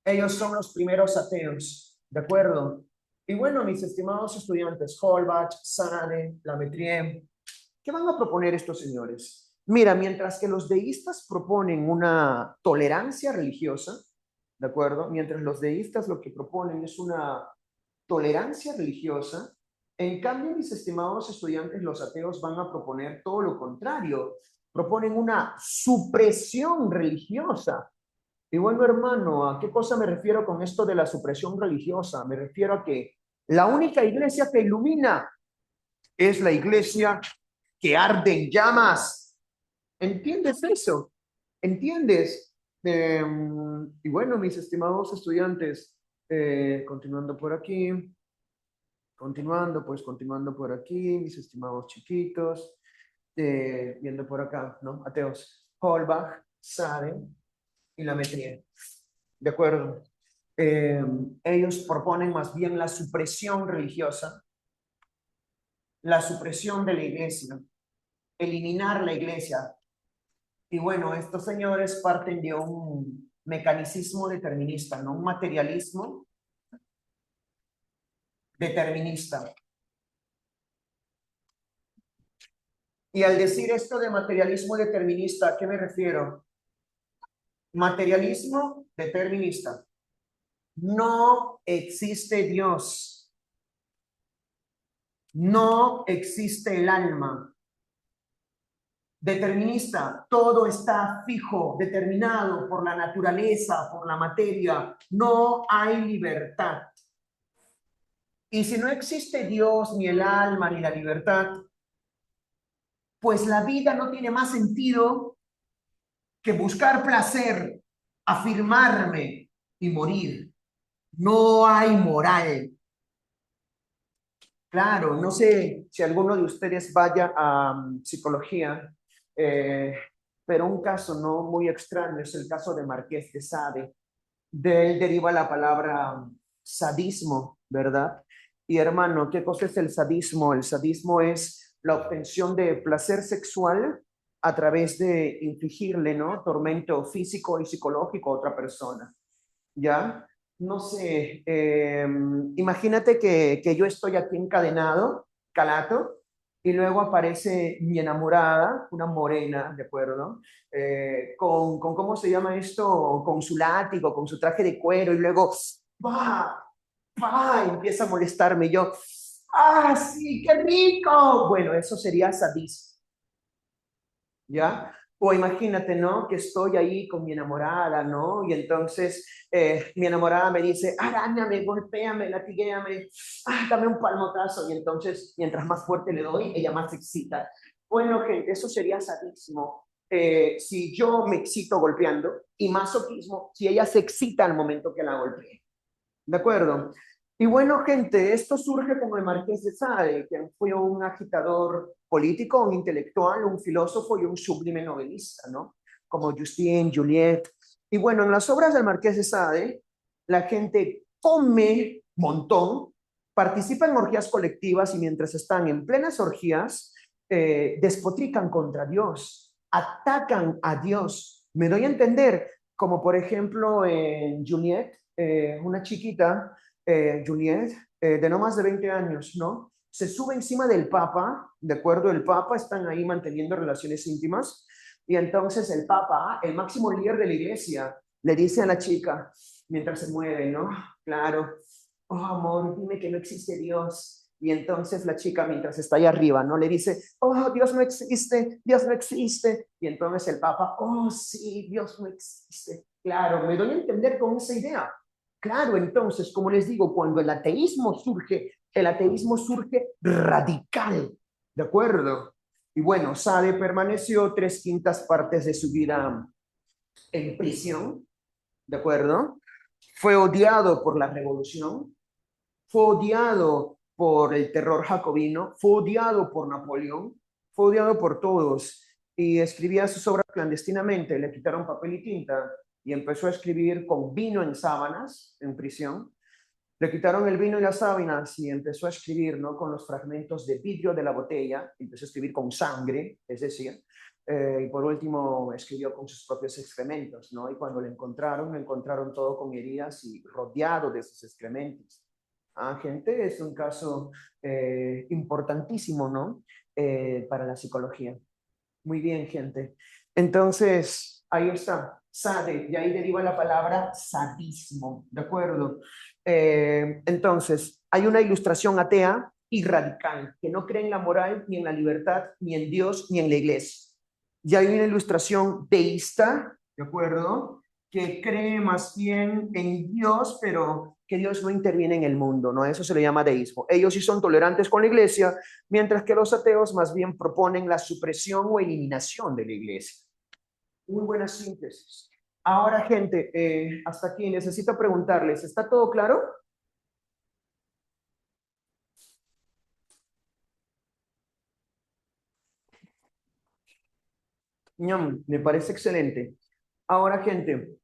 Ellos son los primeros ateos, ¿de acuerdo? Y bueno, mis estimados estudiantes, Holbach, Sade, La Mettrie, ¿qué van a proponer estos señores? Mira, mientras que los deístas proponen una tolerancia religiosa, ¿de acuerdo? Mientras los deístas lo que proponen es una tolerancia religiosa, en cambio, mis estimados estudiantes, los ateos van a proponer todo lo contrario. Proponen una supresión religiosa. Y bueno, hermano, ¿a qué cosa me refiero con esto de la supresión religiosa? Me refiero a que la única iglesia que ilumina es la iglesia que arde en llamas. ¿Entiendes eso? ¿Entiendes? Y bueno, mis estimados estudiantes, continuando por aquí, continuando por aquí, mis estimados chiquitos, viendo por acá, ¿no? Ateos, Holbach, Sade y la Metrie. ¿De acuerdo? Ellos proponen más bien la supresión religiosa, la supresión de la iglesia, eliminar la iglesia. Y bueno, estos señores parten de un mecanicismo determinista, no un materialismo determinista. Y al decir esto de materialismo determinista, ¿a qué me refiero? Materialismo determinista. No existe Dios. No existe el alma. Determinista, todo está fijo, determinado por la naturaleza, por la materia. No hay libertad. Y si no existe Dios, ni el alma, ni la libertad, pues la vida no tiene más sentido que buscar placer, afirmarme y morir. No hay moral. Claro, no sé si alguno de ustedes vaya a psicología, pero un caso no muy extraño es el caso de Marqués de Sade. De él deriva la palabra sadismo, ¿verdad? Y hermano, ¿qué cosa es el sadismo? El sadismo es la obtención de placer sexual a través de infligirle, ¿no? Tormento físico y psicológico a otra persona, ¿ya? No sé, imagínate que yo estoy aquí encadenado, calato, y luego aparece mi enamorada, una morena, ¿de acuerdo? ¿Cómo se llama esto? Con su látigo, con su traje de cuero, y luego, ¡pa! ¡pa! Empieza a molestarme, y yo, ¡ah, sí, qué rico! Bueno, eso sería sadismo. ¿Ya? O imagínate, ¿no? Que estoy ahí con mi enamorada, ¿no? Y entonces mi enamorada me dice, arañame, golpéame, latiguéame, dame un palmotazo. Y entonces, mientras más fuerte le doy, ella más se excita. Bueno, gente, eso sería sadismo. Si yo me excito golpeando, y masoquismo si ella se excita al momento que la golpee. ¿De acuerdo? Y bueno, gente, esto surge con el Marqués de Sade, que fue un agitador político, un intelectual, un filósofo y un sublime novelista, ¿no? Como Justine, Juliet. Y bueno, en las obras del Marqués de Sade, la gente come montón, participa en orgías colectivas y mientras están en plenas orgías, despotrican contra Dios, atacan a Dios. Me doy a entender, como por ejemplo en Juliet, una chiquita, Juliet, de no más de 20 años, ¿no? Se sube encima del Papa, ¿de acuerdo? El Papa están ahí manteniendo relaciones íntimas y entonces el Papa, el máximo líder de la iglesia, le dice a la chica, mientras se mueve, ¿no? Claro, oh amor, dime que no existe Dios. Y entonces la chica, mientras está ahí arriba, ¿no? Le dice, oh, Dios no existe, Dios no existe. Y entonces el Papa, oh, sí, Dios no existe. Claro, me doy a entender con esa idea. Claro, entonces, como les digo, cuando el ateísmo surge radical, ¿de acuerdo? Y bueno, Sade permaneció 3/5 partes de su vida en prisión, ¿de acuerdo? Fue odiado por la revolución, fue odiado por el terror jacobino, fue odiado por Napoleón, fue odiado por todos y escribía sus obras clandestinamente, le quitaron papel y tinta y empezó a escribir con vino en sábanas en prisión. Le quitaron el vino y las sábanas y empezó a escribir, ¿no? Con los fragmentos de vidrio de la botella, empezó a escribir con sangre, es decir, y por último escribió con sus propios excrementos, ¿no? Y cuando lo encontraron todo con heridas y rodeado de sus excrementos. Ah, gente, es un caso importantísimo, ¿no? Para la psicología. Muy bien, gente. Entonces, ahí está, sade, y ahí deriva la palabra sadismo, ¿de acuerdo? Entonces, hay una ilustración atea y radical, que no cree en la moral, ni en la libertad, ni en Dios, ni en la iglesia. Y hay una ilustración deísta, ¿de acuerdo? Que cree más bien en Dios, pero que Dios no interviene en el mundo, ¿no? Eso se le llama deísmo. Ellos sí son tolerantes con la iglesia, mientras que los ateos más bien proponen la supresión o eliminación de la iglesia. Muy buena síntesis. Ahora, gente, hasta aquí necesito preguntarles, ¿está todo claro? Me parece excelente. Ahora, gente,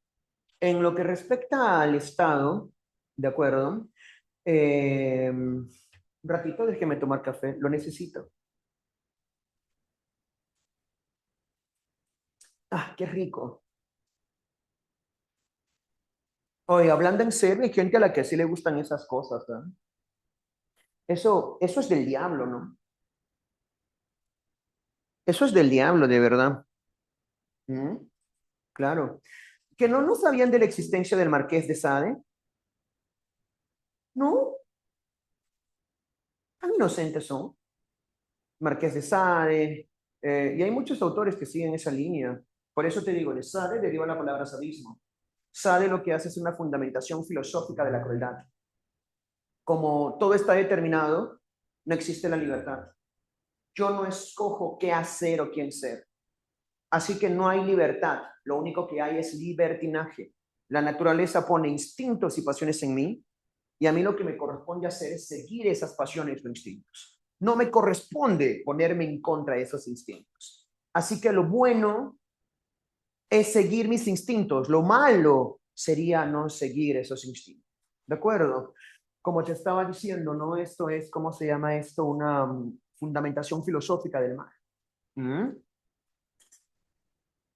en lo que respecta al Estado, ¿de acuerdo? Un ratito, déjeme tomar café, lo necesito. Ah, qué rico. Oye, hablando en serio, hay gente a la que sí le gustan esas cosas, ¿eh? Eso es del diablo, ¿no? Eso es del diablo, de verdad. ¿Mm? Claro. Que no sabían de la existencia del Marqués de Sade. No, tan inocentes son. Marqués de Sade. Y hay muchos autores que siguen esa línea. Por eso te digo, de Sade deriva la palabra sadismo. Sade lo que hace es una fundamentación filosófica de la crueldad. Como todo está determinado, no existe la libertad. Yo no escojo qué hacer o quién ser. Así que no hay libertad, lo único que hay es libertinaje. La naturaleza pone instintos y pasiones en mí y a mí lo que me corresponde hacer es seguir esas pasiones o instintos. No me corresponde ponerme en contra de esos instintos. Así que lo bueno es seguir mis instintos, lo malo sería no seguir esos instintos. ¿De acuerdo? Como te estaba diciendo, ¿no? Esto es, ¿cómo se llama esto? Una fundamentación filosófica del mal. ¿Mm?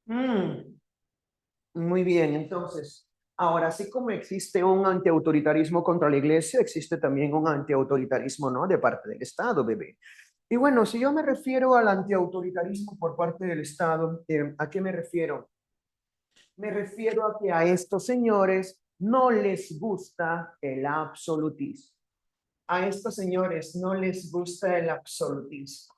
Mm. Muy bien, entonces, ahora, así como existe un antiautoritarismo contra la iglesia, existe también un antiautoritarismo, ¿no? De parte del Estado, bebé. Y bueno, si yo me refiero al antiautoritarismo por parte del Estado, ¿a qué me refiero? Me refiero a que a estos señores no les gusta el absolutismo. A estos señores no les gusta el absolutismo.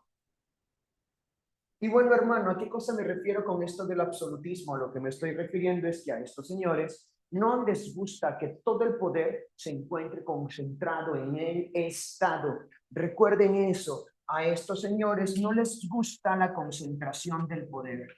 Y bueno, hermano, ¿a qué cosa me refiero con esto del absolutismo? Lo que me estoy refiriendo es que a estos señores no les gusta que todo el poder se encuentre concentrado en el Estado. Recuerden eso, a estos señores no les gusta la concentración del poder.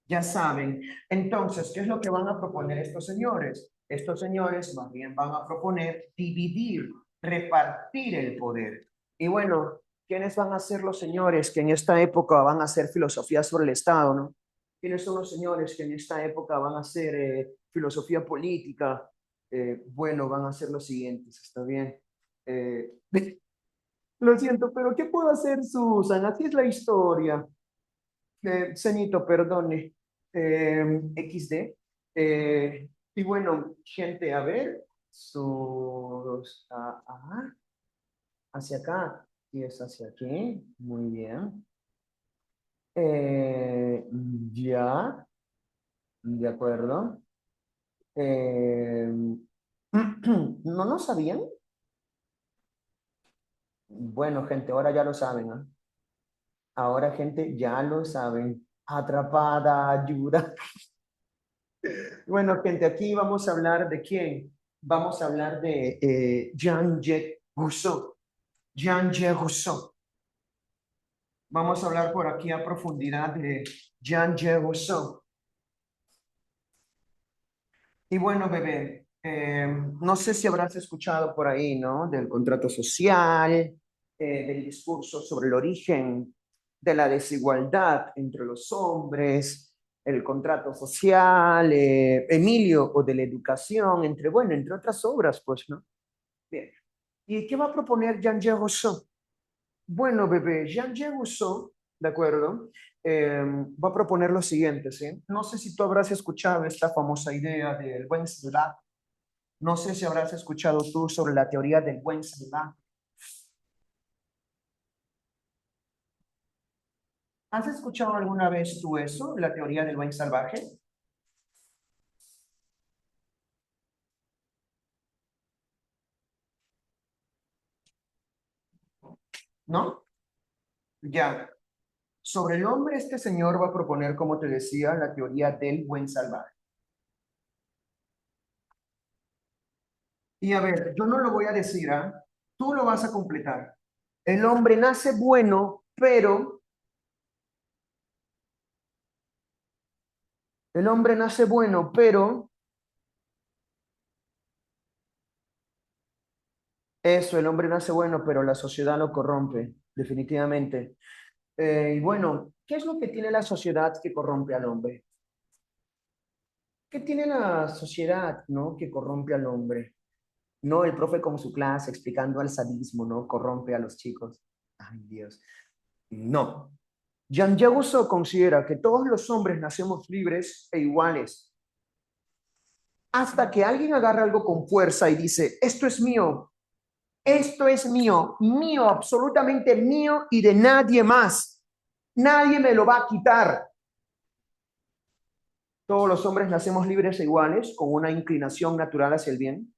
Ya saben. Entonces, ¿qué es lo que van a proponer estos señores? Estos señores más bien van a proponer dividir, repartir el poder. Y bueno, ¿quiénes van a ser los señores que en esta época van a hacer filosofía sobre el Estado, no? ¿Quiénes son los señores que en esta época van a hacer filosofía política? Bueno, van a ser los siguientes, ¿está bien? Eh, lo siento, pero ¿qué puedo hacer, Susan? Así es la historia. Cenito, perdone, XD. Y bueno, gente, a ver, sus, hacia acá y es hacia aquí, muy bien. Ya, de acuerdo. Eh, ¿No lo sabían? Bueno, gente, ahora ya lo saben, ¿ah? Ahora, gente, ya lo saben. Atrapada, ayuda. Bueno, gente, aquí vamos a hablar de quién. Vamos a hablar de Jean-Jacques Rousseau. Jean-Jacques Rousseau. Vamos a hablar por aquí a profundidad de Jean-Jacques Rousseau. Y bueno, bebé, no sé si habrás escuchado por ahí, ¿no? Del contrato social, del discurso sobre el origen de la desigualdad entre los hombres, el contrato social, Emilio, o de la educación, entre, bueno, entre otras obras, pues, ¿no? Bien. ¿Y qué va a proponer Jean-Jacques Rousseau? Bueno, bebé, Jean-Jacques Rousseau, ¿de acuerdo? Va a proponer lo siguiente, ¿sí? No sé si tú habrás escuchado esta famosa idea del buen salvaje. No sé si habrás escuchado tú sobre la teoría del buen salvaje. ¿Has escuchado alguna vez tú eso, la teoría del buen salvaje? ¿No? Ya. Sobre el hombre, este señor va a proponer, como te decía, la teoría del buen salvaje. Y a ver, yo no lo voy a decir, ¿ah? Tú lo vas a completar. El hombre nace bueno, pero el hombre nace bueno, pero eso, el hombre nace bueno, pero la sociedad lo corrompe, definitivamente. Y bueno, ¿qué es lo que tiene la sociedad que corrompe al hombre? ¿Qué tiene la sociedad, no, que corrompe al hombre? No el profe con su clase explicando al sadismo, ¿no? Corrompe a los chicos. Ay, Dios. No. Jean-Jacques Rousseau considera que todos los hombres nacemos libres e iguales, hasta que alguien agarra algo con fuerza y dice, esto es mío, mío, absolutamente mío y de nadie más. Nadie me lo va a quitar. Todos los hombres nacemos libres e iguales, con una inclinación natural hacia el bien,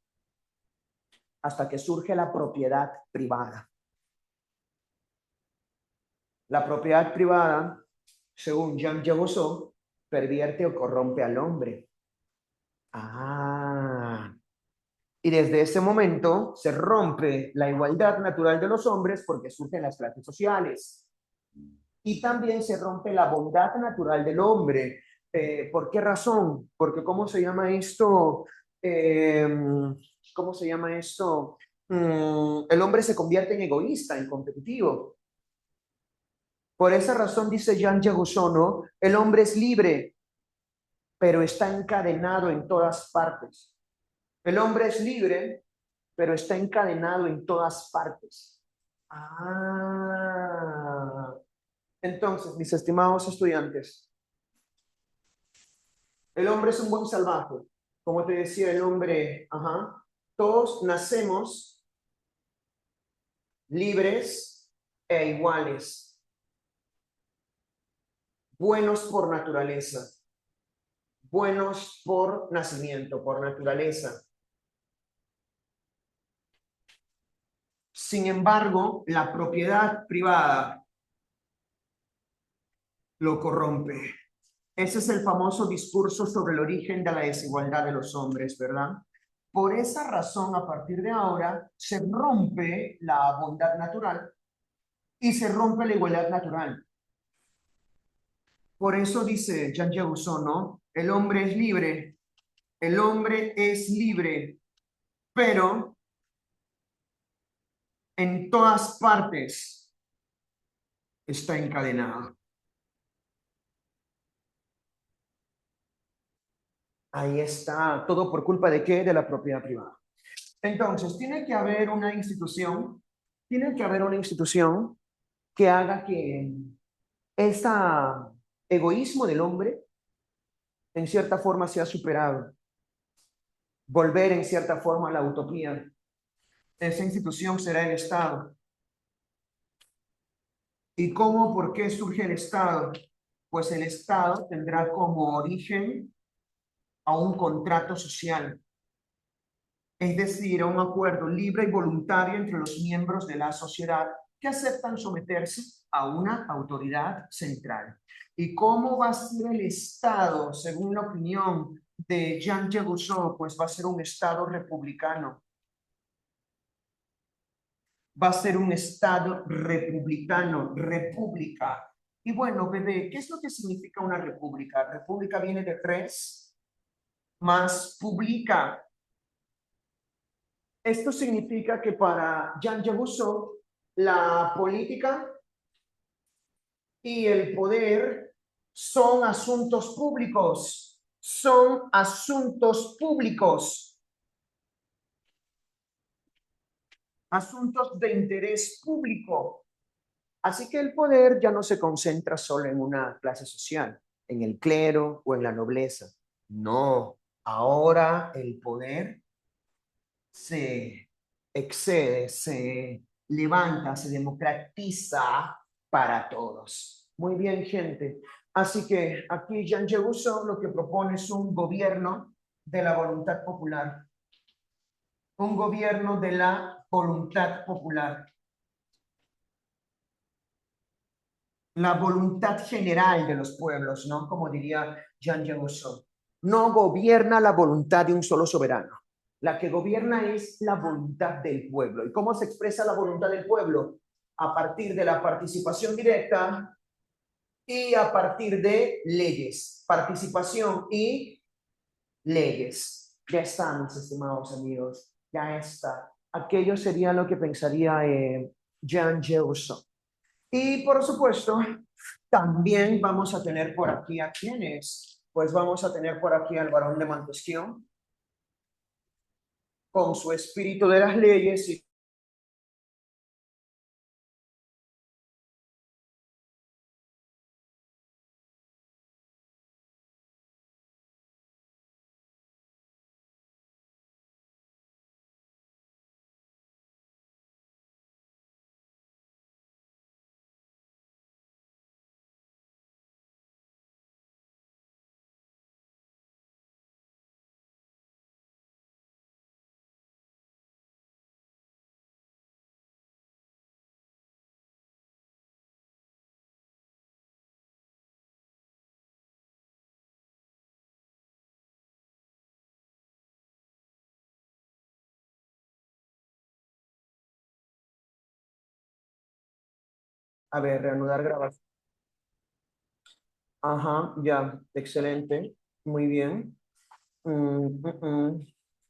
hasta que surge la propiedad privada. La propiedad privada, según Jean-Jacques Rousseau, pervierte o corrompe al hombre. Ah, y desde ese momento se rompe la igualdad natural de los hombres porque surgen las clases sociales. Y también se rompe la bondad natural del hombre. ¿Por qué razón? Porque ¿cómo se llama esto? Eh, ¿Cómo se llama esto? El hombre se convierte en egoísta, en competitivo. Por esa razón dice Jean-Jacques Rousseau, ¿no? El hombre es libre, pero está encadenado en todas partes. El hombre es libre, pero está encadenado en todas partes. Ah, entonces, mis estimados estudiantes, el hombre es un buen salvaje. Como te decía, el hombre, ajá, todos nacemos libres e iguales, buenos por naturaleza, buenos por nacimiento, por naturaleza. Sin embargo, la propiedad privada lo corrompe. Ese es el famoso discurso sobre el origen de la desigualdad de los hombres, ¿verdad? Por esa razón, a partir de ahora, se rompe la bondad natural y se rompe la igualdad natural. Por eso dice Jean-Jacques Rousseau, ¿no? El hombre es libre, pero en todas partes está encadenado. Ahí está, todo por culpa de qué? De la propiedad privada. Entonces, tiene que haber una institución que haga que ese egoísmo del hombre en cierta forma sea superado, volver en cierta forma a la utopía. Esa institución será el Estado. ¿Y cómo, por qué surge el Estado? Pues el Estado tendrá como origen a un contrato social, es decir, a un acuerdo libre y voluntario entre los miembros de la sociedad que aceptan someterse a una autoridad central. ¿Y cómo va a ser el Estado, según la opinión de Jean-Jacques Rousseau? Pues va a ser un Estado republicano. Va a ser un Estado republicano, república. Y bueno, bebé, ¿qué es lo que significa una república? República viene de res, más publica. Esto significa que para Jean-Jacques Rousseau, la política y el poder son asuntos públicos, son asuntos públicos, asuntos de interés público. Así que el poder ya no se concentra solo en una clase social, en el clero o en la nobleza. No, ahora el poder se excede, se levanta, se democratiza para todos. Muy bien, gente. Así que aquí Jean-Jacques Rousseau lo que propone es un gobierno de la voluntad popular. Un gobierno de la voluntad popular. La voluntad general de los pueblos, ¿no? Como diría Jean-Jacques Rousseau. No gobierna la voluntad de un solo soberano. La que gobierna es la voluntad del pueblo. ¿Y cómo se expresa la voluntad del pueblo? A partir de la participación directa y a partir de leyes. Participación y leyes. Ya está, mis estimados amigos. Ya está. Aquello sería lo que pensaría Jean-Jacques Rousseau. Y por supuesto, también vamos a tener por aquí a quienes, pues vamos a tener por aquí al varón de Montesquieu con su espíritu de las leyes y a ver, reanudar grabación. Ajá, ya, excelente, muy bien.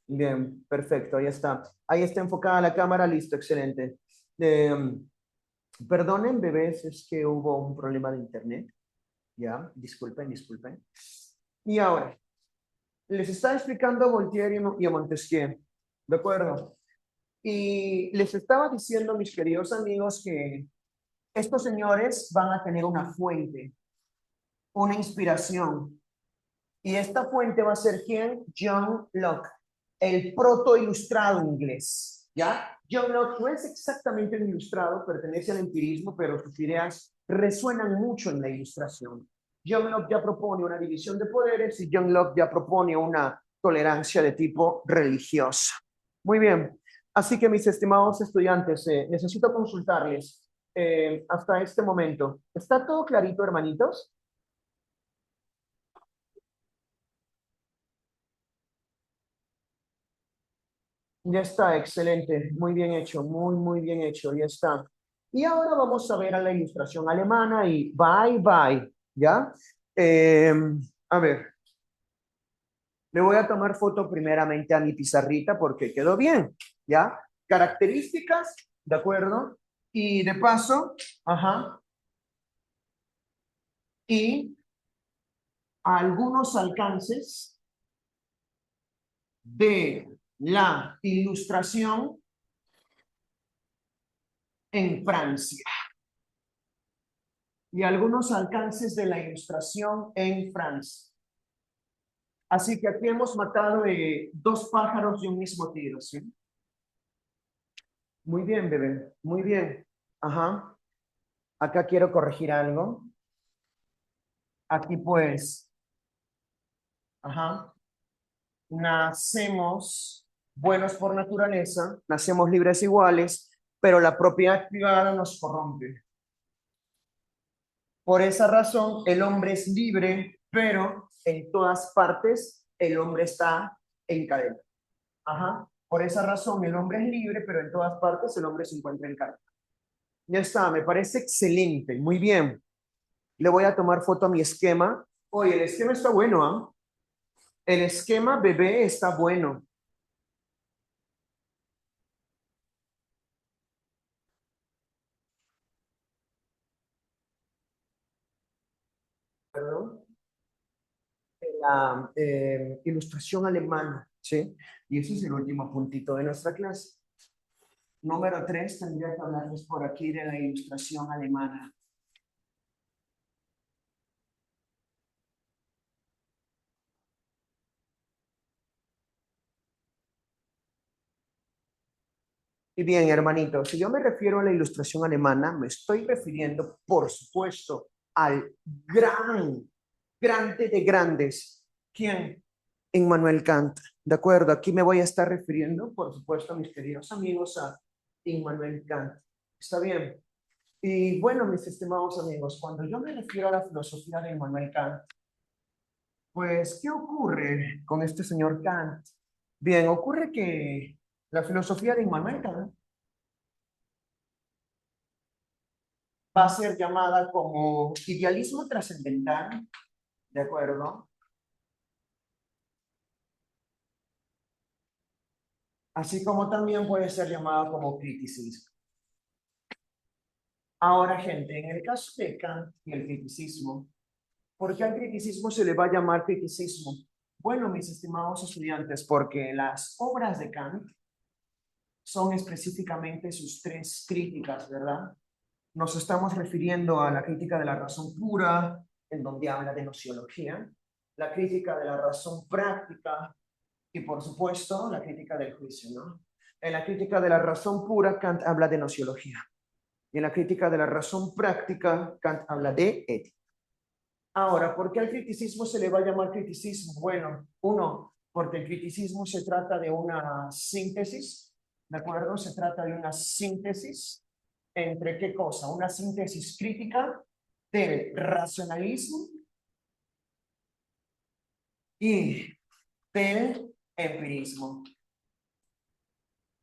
Bien, perfecto, ahí está. Ahí está enfocada la cámara, listo, excelente. Perdonen, bebés, es que hubo un problema de internet. Ya, disculpen, disculpen. Y ahora, les estaba explicando a Voltaire y a Montesquieu, ¿de acuerdo? Y les estaba diciendo, mis queridos amigos, que estos señores van a tener una fuente, una inspiración. Y esta fuente va a ser ¿quién? John Locke, el proto ilustrado inglés, ¿ya? John Locke no es exactamente un ilustrado, pertenece al empirismo, pero sus ideas resuenan mucho en la ilustración. John Locke ya propone una división de poderes y John Locke ya propone una tolerancia de tipo religioso. Muy bien, así que mis estimados estudiantes, necesito consultarles hasta este momento. ¿Está todo clarito, hermanitos? Ya está, excelente, muy bien hecho, muy bien hecho, ya está. Y ahora vamos a ver a la ilustración alemana y bye, bye, ¿ya? Eh, a ver, le voy a tomar foto primeramente a mi pizarrita porque quedó bien, ¿ya? Características, ¿de acuerdo? Y de paso, ajá, y algunos alcances de la ilustración en Francia. Y algunos alcances de la ilustración en Francia. Así que aquí hemos matado dos pájaros de un mismo tiro, ¿sí? Muy bien, bebé, muy bien. Ajá. Acá quiero corregir algo. Aquí pues, ajá, nacemos buenos por naturaleza, nacemos libres iguales, pero la propiedad privada nos corrompe. Por esa razón, el hombre es libre, pero en todas partes el hombre está en cadena. Ajá. Por esa razón, el hombre es libre, pero en todas partes el hombre se encuentra en cadena. Ya está, me parece excelente. Muy bien. Le voy a tomar foto a mi esquema. Oye, el esquema está bueno, ¿ah? El esquema bebé está bueno. Perdón. La ilustración alemana, ¿sí? Y ese es el último puntito de nuestra clase. Número 3, tendría que hablarles por aquí de la ilustración alemana. Y bien, hermanito, si yo me refiero a la ilustración alemana, me estoy refiriendo, por supuesto, al grande de grandes. ¿Quién? Immanuel Kant. De acuerdo, aquí me voy a estar refiriendo, por supuesto, a mis queridos amigos, a Immanuel Kant. ¿Está bien? Y bueno, mis estimados amigos, cuando yo me refiero a la filosofía de Immanuel Kant, pues, ¿qué ocurre con este señor Kant? Bien, ocurre que la filosofía de Immanuel Kant va a ser llamada como idealismo trascendental, ¿de acuerdo? Así como también puede ser llamada como criticismo. Ahora, gente, en el caso de Kant y el criticismo, ¿por qué al criticismo se le va a llamar criticismo? Bueno, mis estimados estudiantes, porque las obras de Kant son específicamente sus tres críticas, ¿verdad? Nos estamos refiriendo a la crítica de la razón pura, en donde habla de nociología, la crítica de la razón práctica y, por supuesto, la crítica del juicio, ¿no? En la crítica de la razón pura, Kant habla de nociología. Y en la crítica de la razón práctica, Kant habla de ética. Ahora, ¿por qué al criticismo se le va a llamar criticismo? Bueno, uno, porque el criticismo se trata de una síntesis, ¿de acuerdo? Se trata de una síntesis entre qué cosa? Una síntesis crítica del racionalismo y del empirismo.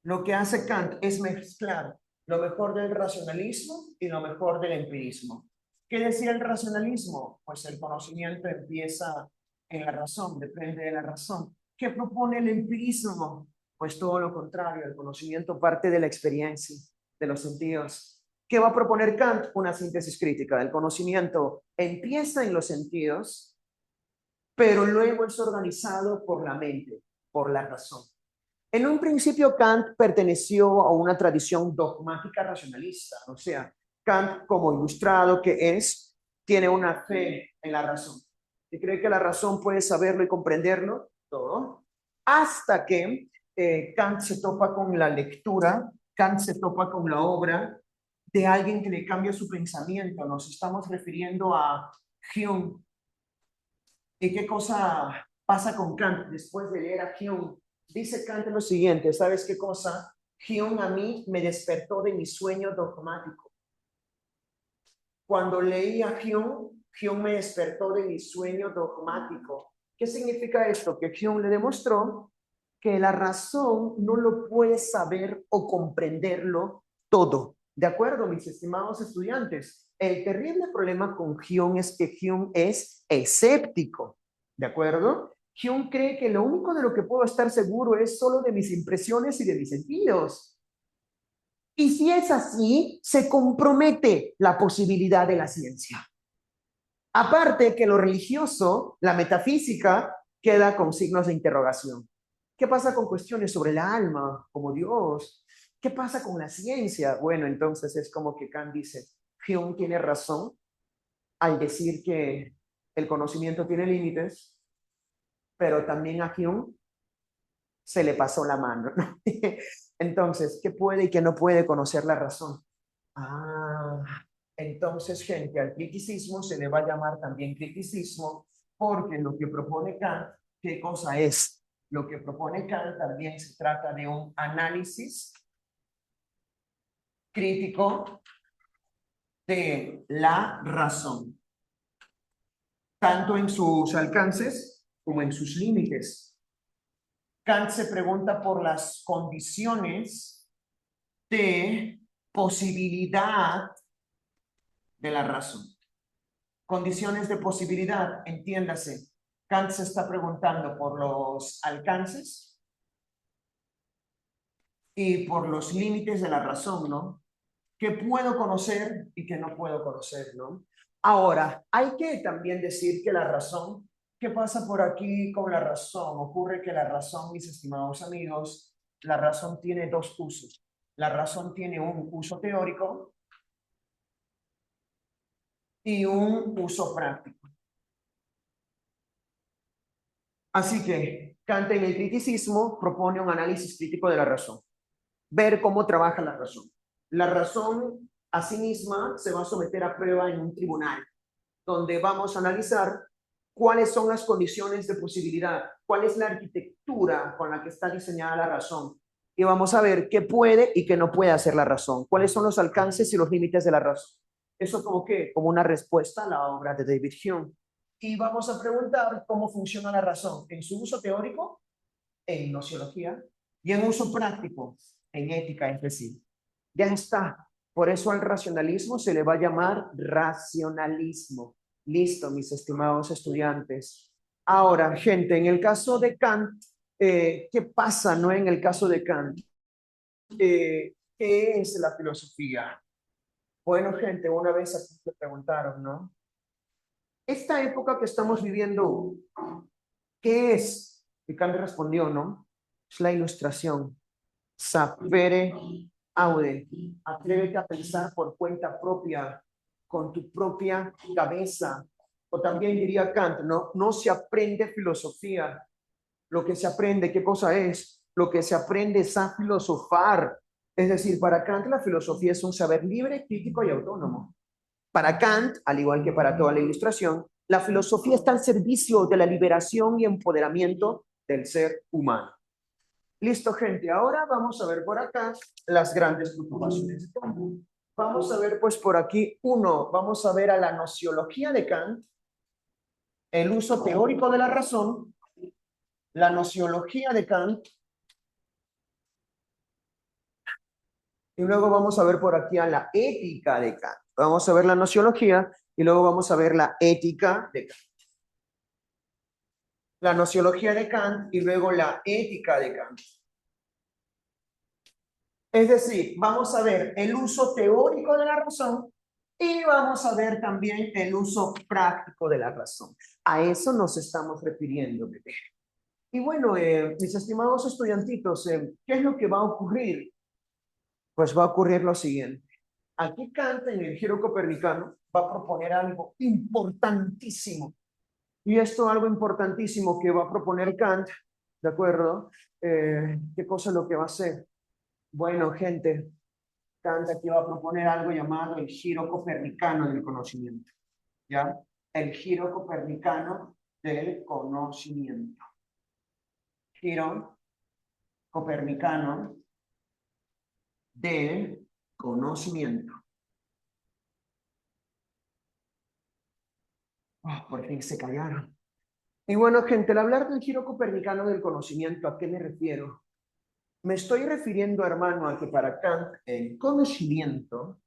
Lo que hace Kant es mezclar lo mejor del racionalismo y lo mejor del empirismo. ¿Qué decía el racionalismo? Pues el conocimiento empieza en la razón, depende de la razón. ¿Qué propone el empirismo? Pues todo lo contrario, el conocimiento parte de la experiencia, de los sentidos. ¿Qué va a proponer Kant? Una síntesis crítica. El conocimiento empieza en los sentidos, pero luego es organizado por la mente, por la razón. En un principio, Kant perteneció a una tradición dogmática racionalista, o sea, Kant, como ilustrado que es, tiene una fe en la razón. Y cree que la razón puede saberlo y comprenderlo todo, hasta que Kant se topa con la lectura, Kant se topa con la obra de alguien que le cambia su pensamiento. Nos estamos refiriendo a Hume. ¿Y qué cosa pasa con Kant después de leer a Hume? Dice Kant lo siguiente, ¿sabes qué cosa? Hume a mí me despertó de mi sueño dogmático. Cuando leí a Hume, Hume me despertó de mi sueño dogmático. ¿Qué significa esto? Que Hume le demostró que la razón no lo puede saber o comprenderlo todo. ¿De acuerdo, mis estimados estudiantes? El terrible problema con Hume es que Hume es escéptico. ¿De acuerdo? Hume cree que lo único de lo que puedo estar seguro es solo de mis impresiones y de mis sentidos. Y si es así, se compromete la posibilidad de la ciencia. Aparte que lo religioso, la metafísica, queda con signos de interrogación. ¿Qué pasa con cuestiones sobre el alma, como Dios? ¿Qué pasa con la ciencia? Bueno, entonces es como que Kant dice, Hume tiene razón al decir que el conocimiento tiene límites, pero también a Hume se le pasó la mano, ¿no? Entonces, ¿qué puede y qué no puede conocer la razón? Ah, entonces, gente, al criticismo se le va a llamar también criticismo porque lo que propone Kant, ¿qué cosa es? Lo que propone Kant también se trata de un análisis crítico de la razón, tanto en sus alcances como en sus límites. Kant se pregunta por las condiciones de posibilidad de la razón. Condiciones de posibilidad, entiéndase. Kant se está preguntando por los alcances y por los límites de la razón, ¿no? ¿Qué puedo conocer y qué no puedo conocer, ¿no? Ahora, hay que también decir que la razón, ¿qué pasa por aquí con la razón? Ocurre que la razón, mis estimados amigos, la razón tiene dos usos. La razón tiene un uso teórico y un uso práctico. Así que Kant en el criticismo propone un análisis crítico de la razón, ver cómo trabaja la razón. La razón a sí misma se va a someter a prueba en un tribunal, donde vamos a analizar cuáles son las condiciones de posibilidad, cuál es la arquitectura con la que está diseñada la razón. Y vamos a ver qué puede y qué no puede hacer la razón, cuáles son los alcances y los límites de la razón. Eso como una respuesta a la obra de David Hume. Y vamos a preguntar cómo funciona la razón en su uso teórico, en nociología, y en uso práctico, en ética, es decir. Ya está. Por eso al racionalismo se le va a llamar racionalismo. Listo, mis estimados estudiantes. Ahora, gente, en el caso de Kant, ¿qué pasa, no? En el caso de Kant, ¿qué es la filosofía? Bueno, gente, una vez aquí me preguntaron, ¿no? Esta época que estamos viviendo, ¿qué es? Y Kant respondió, ¿no? Es la ilustración. Sapere aude. Atrévete a pensar por cuenta propia, con tu propia cabeza. O también diría Kant, ¿no? No se aprende filosofía. Lo que se aprende, ¿qué cosa es? Lo que se aprende es a filosofar. Es decir, para Kant la filosofía es un saber libre, crítico y autónomo. Para Kant, al igual que para toda la ilustración, la filosofía está al servicio de la liberación y empoderamiento del ser humano. Listo, gente. Ahora vamos a ver por acá las grandes preocupaciones de Kant. Vamos a ver, pues, por aquí, vamos a ver a la nociología de Kant, el uso teórico de la razón, la nociología de Kant, y luego vamos a ver por aquí a la ética de Kant. Vamos a ver la nociología y luego vamos a ver la ética de Kant. La nociología de Kant y luego la ética de Kant. Es decir, vamos a ver el uso teórico de la razón y vamos a ver también el uso práctico de la razón. A eso nos estamos refiriendo, bebé. Y bueno, mis estimados estudiantitos, ¿qué es lo que va a ocurrir? Pues va a ocurrir lo siguiente. Aquí Kant en el giro copernicano va a proponer algo importantísimo. Y esto algo importantísimo que va a proponer Kant, ¿de acuerdo? ¿Qué cosa es lo que va a hacer? Bueno, gente, Kant aquí va a proponer algo llamado el giro copernicano del conocimiento, ¿ya? El giro copernicano del conocimiento. Giro copernicano del conocimiento. Oh, por fin se callaron. Y bueno, gente, al hablar del giro copernicano del conocimiento, ¿a qué me refiero? Me estoy refiriendo, hermano, a que para Kant el conocimiento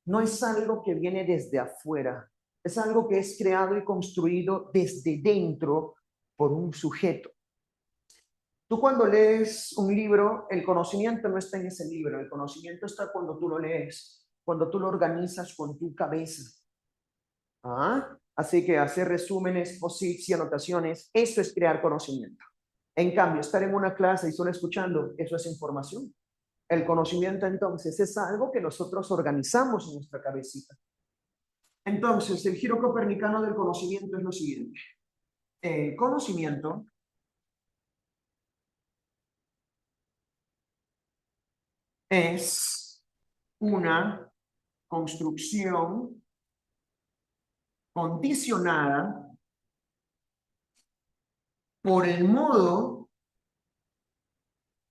no es algo que viene desde afuera, es algo que es creado y construido desde dentro por un sujeto. Tú cuando lees un libro, el conocimiento no está en ese libro, el conocimiento está cuando tú lo lees, cuando tú lo organizas con tu cabeza. ¿Ah? Así que hacer resúmenes, posits y anotaciones, eso es crear conocimiento. En cambio, estar en una clase y solo escuchando, eso es información. El conocimiento entonces es algo que nosotros organizamos en nuestra cabecita. Entonces, el giro copernicano del conocimiento es lo siguiente. El conocimiento es una construcción condicionada por el modo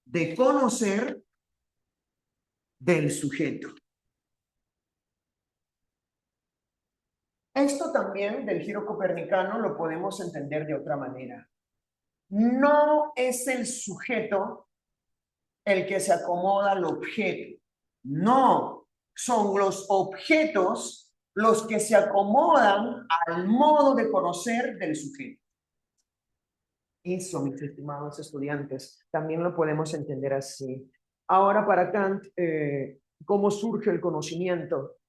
de conocer del sujeto. Esto también del giro copernicano lo podemos entender de otra manera. No es el sujeto el que se acomoda al objeto. No, son los objetos los que se acomodan al modo de conocer del sujeto. Eso, mis estimados estudiantes, también lo podemos entender así. Ahora, para Kant, ¿cómo surge el conocimiento?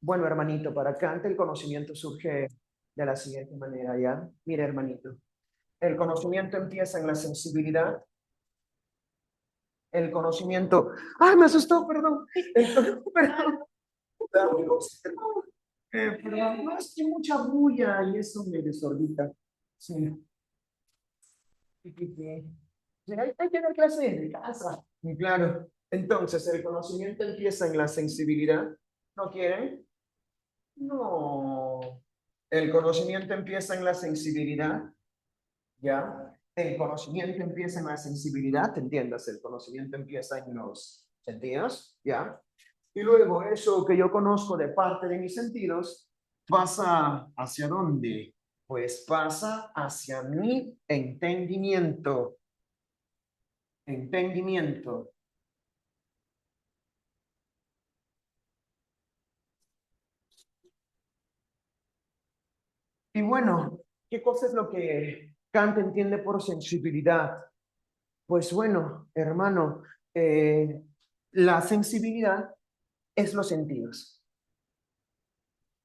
Bueno, hermanito, para Kant el conocimiento surge de la siguiente manera, ¿ya? Mira, hermanito, el conocimiento empieza en la sensibilidad, el conocimiento... ¡Ay, me asustó, perdón! Perdón, perdón, no, es que hay mucha bulla y eso me desorbita. Sí. Sí, hay que dar clase en casa. Y claro, entonces el conocimiento empieza en la sensibilidad. ¿No quieren? No. El conocimiento empieza en la sensibilidad, ¿ya? El conocimiento empieza en la sensibilidad, ¿entiendas? El conocimiento empieza en los sentidos, ¿ya? Y luego eso que yo conozco de parte de mis sentidos pasa ¿hacia dónde? Pues pasa hacia mi entendimiento. Entendimiento. Y bueno, ¿qué cosa es lo que Kant entiende por sensibilidad? Pues bueno, hermano, la sensibilidad es los sentidos.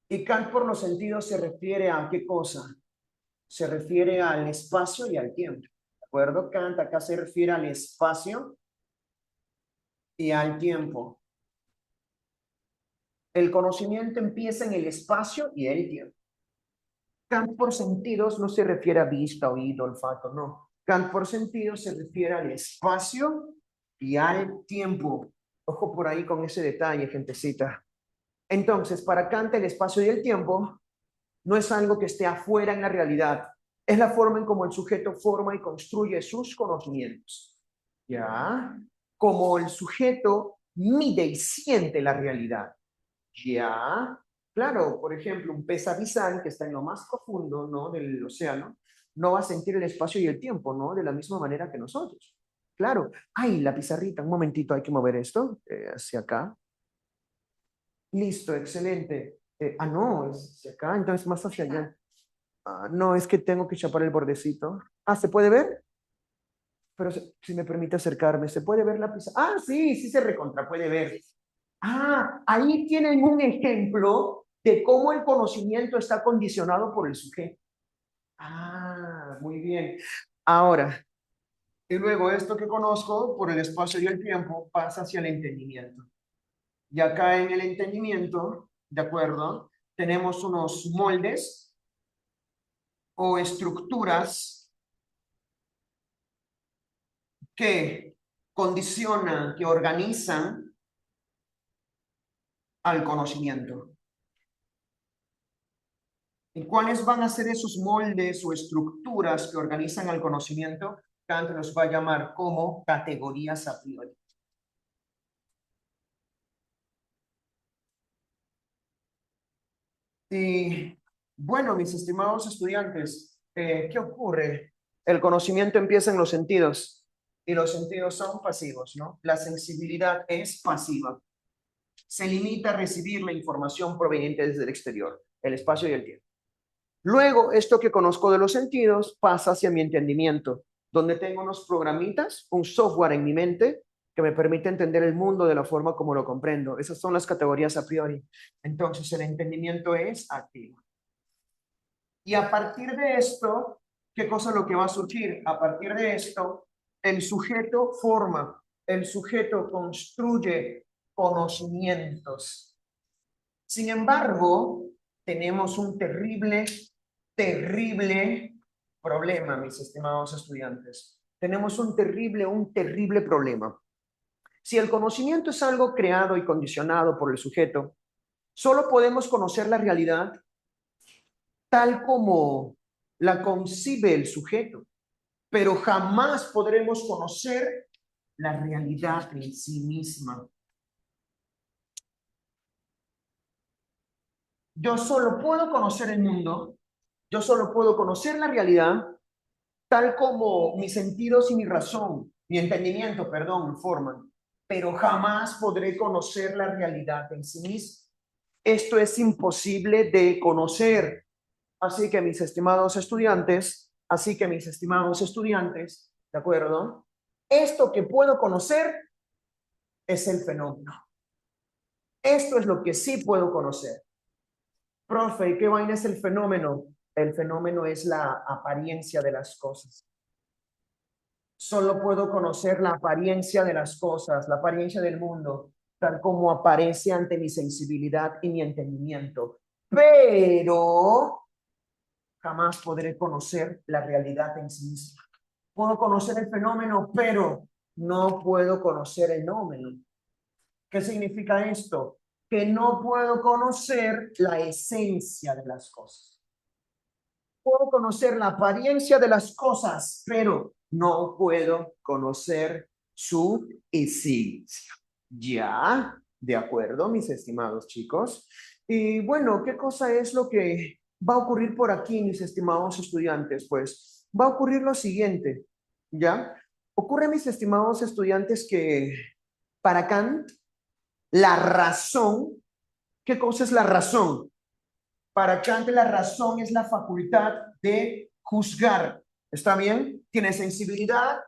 Y Kant por los sentidos se refiere a qué cosa? Se refiere al espacio y al tiempo. ¿De acuerdo? Kant acá se refiere al espacio y al tiempo. El conocimiento empieza en el espacio y el tiempo. Kant por sentidos no se refiere a vista, oído, olfato, no. Kant por sentidos se refiere al espacio y al tiempo. Ojo por ahí con ese detalle, gentecita. Entonces, para Kant el espacio y el tiempo no es algo que esté afuera en la realidad. Es la forma en cómo el sujeto forma y construye sus conocimientos. ¿Ya? Como el sujeto mide y siente la realidad. ¿Ya? Claro, por ejemplo, un pez abisal que está en lo más profundo, ¿no?, del océano, no va a sentir el espacio y el tiempo, ¿no?, de la misma manera que nosotros. Claro. Ay, la pizarrita, un momentito, hay que mover esto hacia acá. Listo, excelente. No, es hacia acá, entonces más hacia allá. No, es que tengo que chapar el bordecito. ¿Se puede ver? Pero si me permite acercarme, ¿se puede ver la pizarra? Sí, sí se recontra puede ver. Ahí tienen un ejemplo de cómo el conocimiento está condicionado por el sujeto. Muy bien. Ahora, y luego esto que conozco por el espacio y el tiempo pasa hacia el entendimiento. Y acá en el entendimiento, ¿de acuerdo? Tenemos unos moldes o estructuras que condicionan, que organizan al conocimiento. ¿Y cuáles van a ser esos moldes o estructuras que organizan al conocimiento? Kant los va a llamar como categorías a priori. Y bueno, mis estimados estudiantes, ¿qué ocurre? El conocimiento empieza en los sentidos y los sentidos son pasivos, ¿no? La sensibilidad es pasiva. Se limita a recibir la información proveniente desde el exterior, el espacio y el tiempo. Luego, esto que conozco de los sentidos pasa hacia mi entendimiento, donde tengo unos programitas, un software en mi mente que me permite entender el mundo de la forma como lo comprendo. Esas son las categorías a priori. Entonces, el entendimiento es activo. Y a partir de esto, ¿qué cosa es lo que va a surgir? A partir de esto, el sujeto forma, el sujeto construye conocimientos. Sin embargo, tenemos un terrible problema, mis estimados estudiantes. Tenemos un terrible problema. Si el conocimiento es algo creado y condicionado por el sujeto, solo podemos conocer la realidad tal como la concibe el sujeto, pero jamás podremos conocer la realidad en sí misma. Yo solo puedo conocer el mundo, yo solo puedo conocer la realidad tal como mis sentidos y mi razón, mi entendimiento, perdón, lo forman, pero jamás podré conocer la realidad en sí misma. Esto es imposible de conocer. Así que, mis estimados estudiantes, Así que mis estimados estudiantes, ¿de acuerdo? Esto que puedo conocer es el fenómeno. Esto es lo que sí puedo conocer. Profe, ¿y qué vaina es el fenómeno? El fenómeno es la apariencia de las cosas. Solo puedo conocer la apariencia de las cosas, la apariencia del mundo, tal como aparece ante mi sensibilidad y mi entendimiento. Pero jamás podré conocer la realidad en sí misma. Puedo conocer el fenómeno, pero no puedo conocer el nómeno. ¿Qué significa esto? Que no puedo conocer la esencia de las cosas. Puedo conocer la apariencia de las cosas, pero no puedo conocer su esencia. ¿Ya? ¿De acuerdo, mis estimados chicos? Y bueno, ¿qué cosa es lo que va a ocurrir por aquí, mis estimados estudiantes? Pues va a ocurrir lo siguiente, ¿ya? Ocurre, mis estimados estudiantes, que para Kant, la razón, ¿qué cosa es la razón? Para Kant, la razón es la facultad de juzgar. ¿Está bien? Tiene sensibilidad,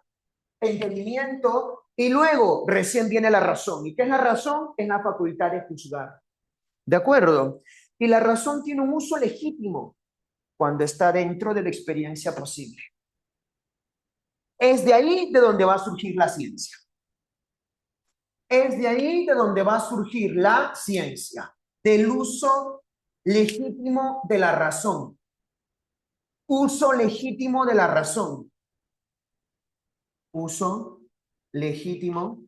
entendimiento y luego recién viene la razón. ¿Y qué es la razón? Es la facultad de juzgar. ¿De acuerdo? Y la razón tiene un uso legítimo cuando está dentro de la experiencia posible. Es de ahí de donde va a surgir la ciencia. Es de ahí de donde va a surgir la ciencia, del uso legítimo de la razón. Uso legítimo de la razón. Uso legítimo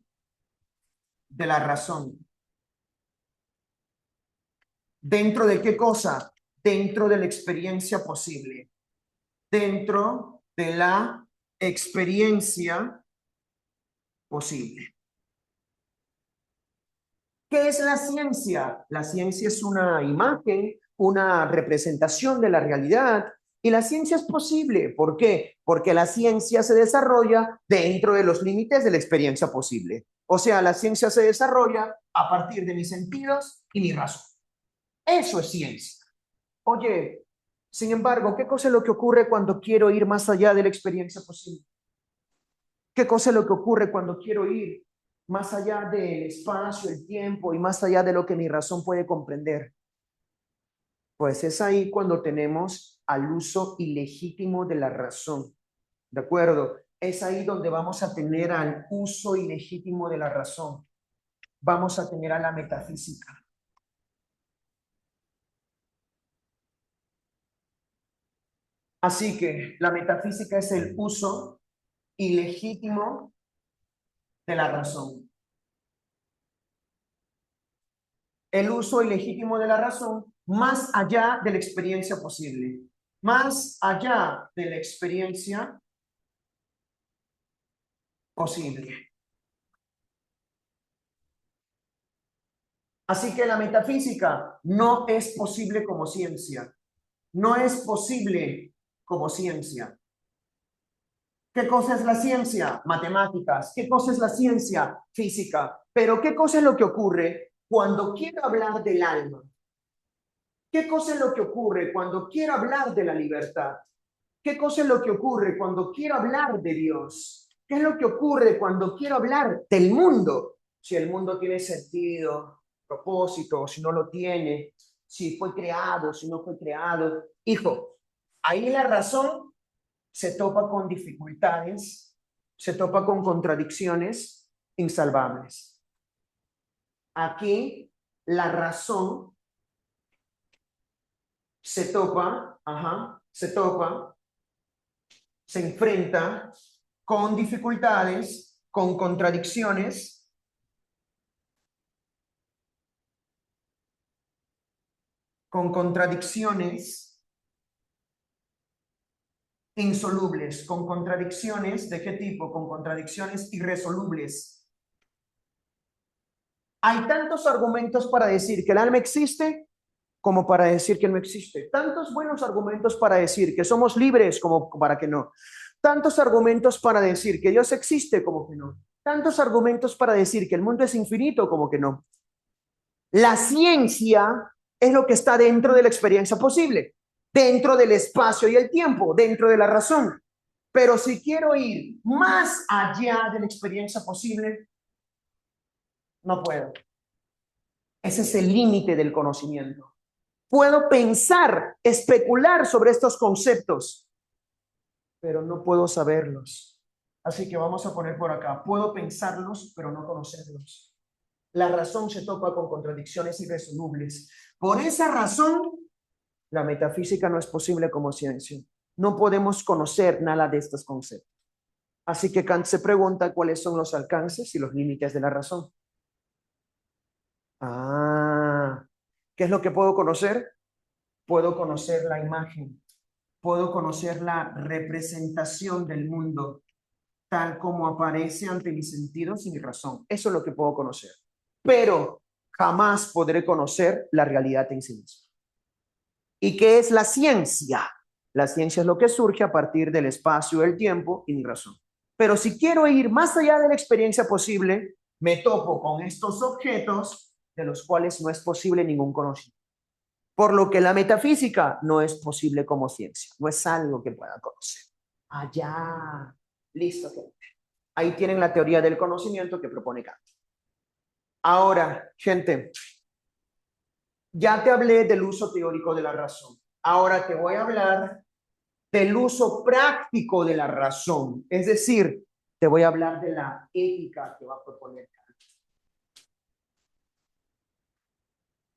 de la razón. ¿Dentro de qué cosa? Dentro de la experiencia posible. Dentro de la experiencia posible. ¿Qué es la ciencia? La ciencia es una imagen, una representación de la realidad. Y la ciencia es posible. ¿Por qué? Porque la ciencia se desarrolla dentro de los límites de la experiencia posible. O sea, la ciencia se desarrolla a partir de mis sentidos y mi razón. Eso es ciencia. Oye, sin embargo, ¿qué cosa es lo que ocurre cuando quiero ir más allá de la experiencia posible? ¿Qué cosa es lo que ocurre cuando quiero ir más allá del espacio, el tiempo y más allá de lo que mi razón puede comprender? Pues es ahí cuando tenemos al uso ilegítimo de la razón. ¿De acuerdo? Es ahí donde vamos a tener al uso ilegítimo de la razón. Vamos a tener a la metafísica. Así que la metafísica es el uso ilegítimo de la razón. El uso ilegítimo de la razón más allá de la experiencia posible. Más allá de la experiencia posible. Así que la metafísica no es posible como ciencia. No es posible como ciencia. ¿Qué cosa es la ciencia? Matemáticas. ¿Qué cosa es la ciencia? Física. Pero ¿qué cosa es lo que ocurre cuando quiero hablar del alma? ¿Qué cosa es lo que ocurre cuando quiero hablar de la libertad? ¿Qué cosa es lo que ocurre cuando quiero hablar de Dios? ¿Qué es lo que ocurre cuando quiero hablar del mundo? Si el mundo tiene sentido, propósito, si no lo tiene, si fue creado, si no fue creado. Hijo, ahí la razón se topa con dificultades, se topa con contradicciones insalvables. Aquí la razón se enfrenta con dificultades, con contradicciones, insolubles. ¿Con contradicciones de qué tipo? Con contradicciones irresolubles. Hay tantos argumentos para decir que el alma existe como para decir que no existe. Tantos buenos argumentos para decir que somos libres como para que no. Tantos argumentos para decir que Dios existe como que no. Tantos argumentos para decir que el mundo es infinito como que no. La ciencia es lo que está dentro de la experiencia posible. dentro del espacio y el tiempo, dentro de la razón. Pero si quiero ir más allá de la experiencia posible, no puedo. Ese es el límite del conocimiento. Puedo pensar, especular sobre estos conceptos, pero no puedo saberlos. Así que vamos a poner por acá, puedo pensarlos, pero no conocerlos. La razón se topa con contradicciones irresolubles. Por esa razón, la metafísica no es posible como ciencia. No podemos conocer nada de estos conceptos. Así que Kant se pregunta cuáles son los alcances y los límites de la razón. ¿Qué es lo que puedo conocer? Puedo conocer la imagen, puedo conocer la representación del mundo tal como aparece ante mis sentidos y mi razón. Eso es lo que puedo conocer. Pero jamás podré conocer la realidad en sí misma. ¿Y qué es la ciencia? La ciencia es lo que surge a partir del espacio, el tiempo y mi razón. Pero si quiero ir más allá de la experiencia posible, me topo con estos objetos de los cuales no es posible ningún conocimiento. Por lo que la metafísica no es posible como ciencia, no es algo que pueda conocer. Allá, listo. Ahí tienen la teoría del conocimiento que propone Kant. Ahora, gente, ya te hablé del uso teórico de la razón. Ahora te voy a hablar del uso práctico de la razón. Es decir, te voy a hablar de la ética que va a proponer Kant.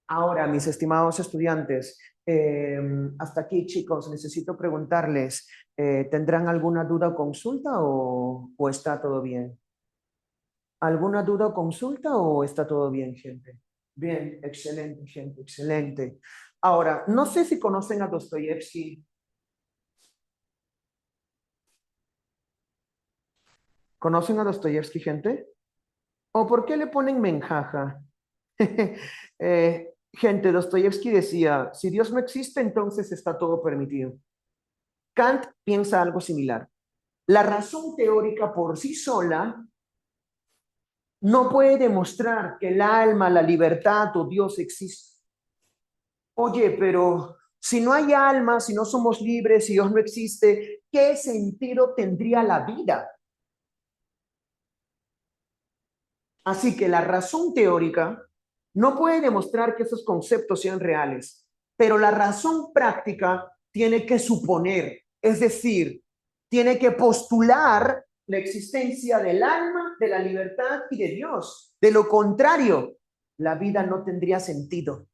Ahora, mis estimados estudiantes, hasta aquí, chicos, necesito preguntarles, ¿tendrán alguna duda o consulta o está todo bien? ¿Alguna duda o consulta o está todo bien, gente? Bien, excelente, gente, excelente. Ahora, no sé si conocen a Dostoyevsky. ¿Conocen a Dostoyevsky, gente? ¿O por qué le ponen menjaja? Gente, Dostoyevsky decía, si Dios no existe, entonces está todo permitido. Kant piensa algo similar. La razón teórica por sí sola no puede demostrar que el alma, la libertad o Dios existe. Oye, pero si no hay alma, si no somos libres, si Dios no existe, ¿qué sentido tendría la vida? Así que la razón teórica no puede demostrar que esos conceptos sean reales, pero la razón práctica tiene que suponer, es decir, tiene que postular la existencia del alma, de la libertad y de Dios. De lo contrario, la vida no tendría sentido.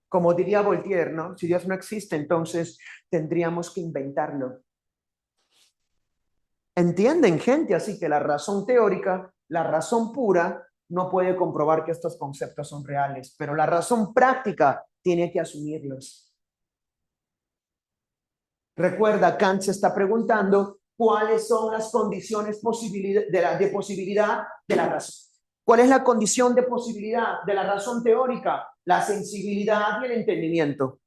Como diría Voltaire, ¿no? Si Dios no existe, entonces tendríamos que inventarlo. ¿Entienden, gente? Así que la razón teórica, la razón pura, no puede comprobar que estos conceptos son reales, pero la razón práctica tiene que asumirlos. Recuerda, Kant se está preguntando cuáles son las condiciones de posibilidad de la razón. ¿Cuál es la condición de posibilidad de la razón teórica? La sensibilidad y el entendimiento.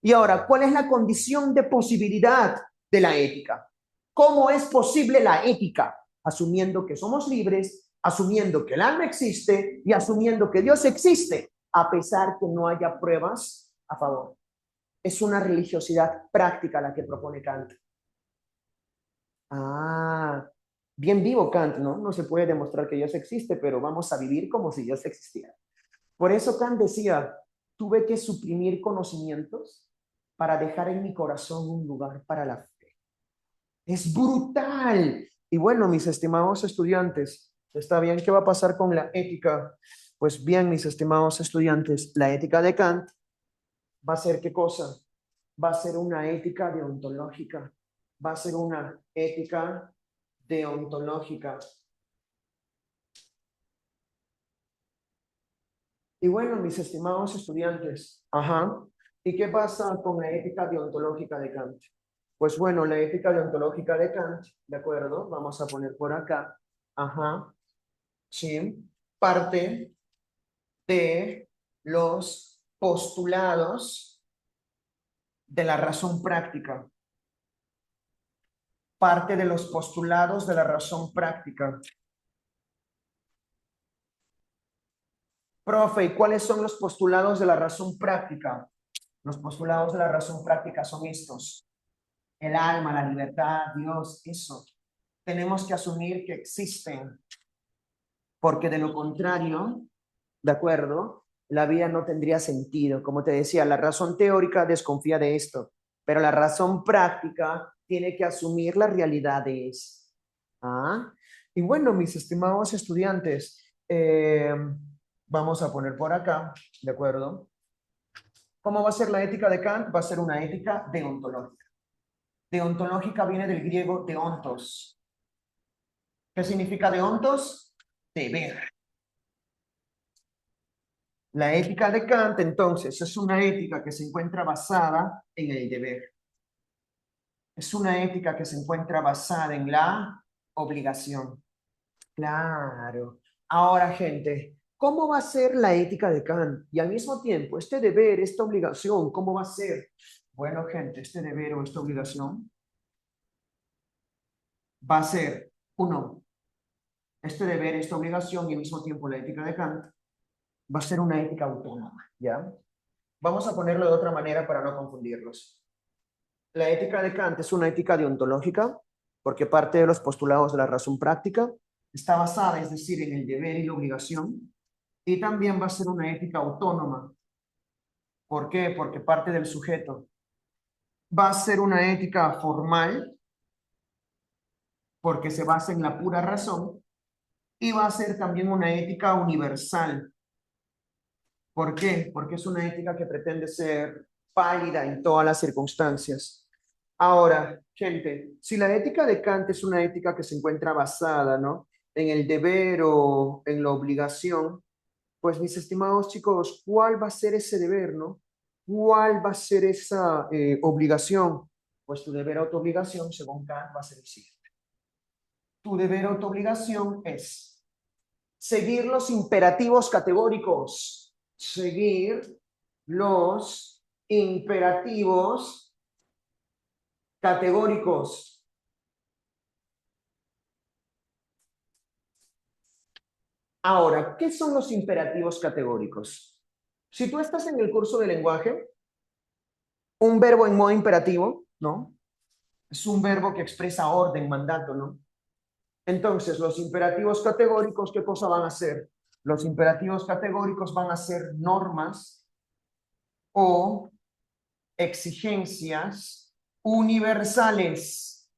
Y ahora, ¿cuál es la condición de posibilidad de la ética? ¿Cómo es posible la ética? Asumiendo que somos libres, asumiendo que el alma existe y asumiendo que Dios existe, a pesar que no haya pruebas a favor. Es una religiosidad práctica la que propone Kant. Bien vivo Kant, ¿no? No se puede demostrar que Dios existe, pero vamos a vivir como si Dios existiera. Por eso Kant decía, tuve que suprimir conocimientos para dejar en mi corazón un lugar para la fe. Es brutal. Y bueno, mis estimados estudiantes, ¿está bien? ¿Qué va a pasar con la ética? Pues bien, mis estimados estudiantes, la ética de Kant va a ser ¿qué cosa? Va a ser una ética deontológica. Va a ser una ética deontológica. Y bueno, mis estimados estudiantes, ¿y qué pasa con la ética deontológica de Kant? Pues bueno, la ética deontológica de Kant, ¿de acuerdo? Vamos a poner por acá, sí, parte de los postulados de la razón práctica. Parte de los postulados de la razón práctica. Profe, ¿y cuáles son los postulados de la razón práctica? Los postulados de la razón práctica son estos. El alma, la libertad, Dios, eso. Tenemos que asumir que existen, porque de lo contrario, ¿de acuerdo? La vida no tendría sentido. Como te decía, la razón teórica desconfía de esto, pero la razón práctica tiene que asumir las realidades. ¿Ah? Y bueno, mis estimados estudiantes, vamos a poner por acá, ¿de acuerdo? ¿Cómo va a ser la ética de Kant? Va a ser una ética deontológica. Deontológica viene del griego deontos. ¿Qué significa deontos? Deber. La ética de Kant, entonces, es una ética que se encuentra basada en el deber. Es una ética que se encuentra basada en la obligación. Claro. Ahora, gente, ¿cómo va a ser la ética de Kant? Y al mismo tiempo, este deber, esta obligación, ¿cómo va a ser? Bueno, gente, este deber o esta obligación va a ser, uno, este deber, esta obligación y al mismo tiempo la ética de Kant va a ser una ética autónoma, ¿ya? Vamos a ponerlo de otra manera para no confundirlos. La ética de Kant es una ética deontológica porque parte de los postulados de la razón práctica está basada, es decir, en el deber y la obligación, y también va a ser una ética autónoma. ¿Por qué? Porque parte del sujeto. Va a ser una ética formal porque se basa en la pura razón y va a ser también una ética universal. ¿Por qué? Porque es una ética que pretende ser válida en todas las circunstancias. Ahora, gente, si la ética de Kant es una ética que se encuentra basada, ¿no? En el deber o en la obligación, pues mis estimados chicos, ¿cuál va a ser ese deber, no? ¿Cuál va a ser esa obligación? Pues tu deber o tu obligación, según Kant, va a ser el siguiente. Tu deber o tu obligación es seguir los imperativos categóricos, seguir los imperativos categóricos. Ahora, ¿qué son los imperativos categóricos? Si tú estás en el curso de lenguaje, un verbo en modo imperativo, ¿no? Es un verbo que expresa orden, mandato, ¿no? Entonces, los imperativos categóricos, ¿qué cosa van a hacer? Los imperativos categóricos van a ser normas o exigencias universales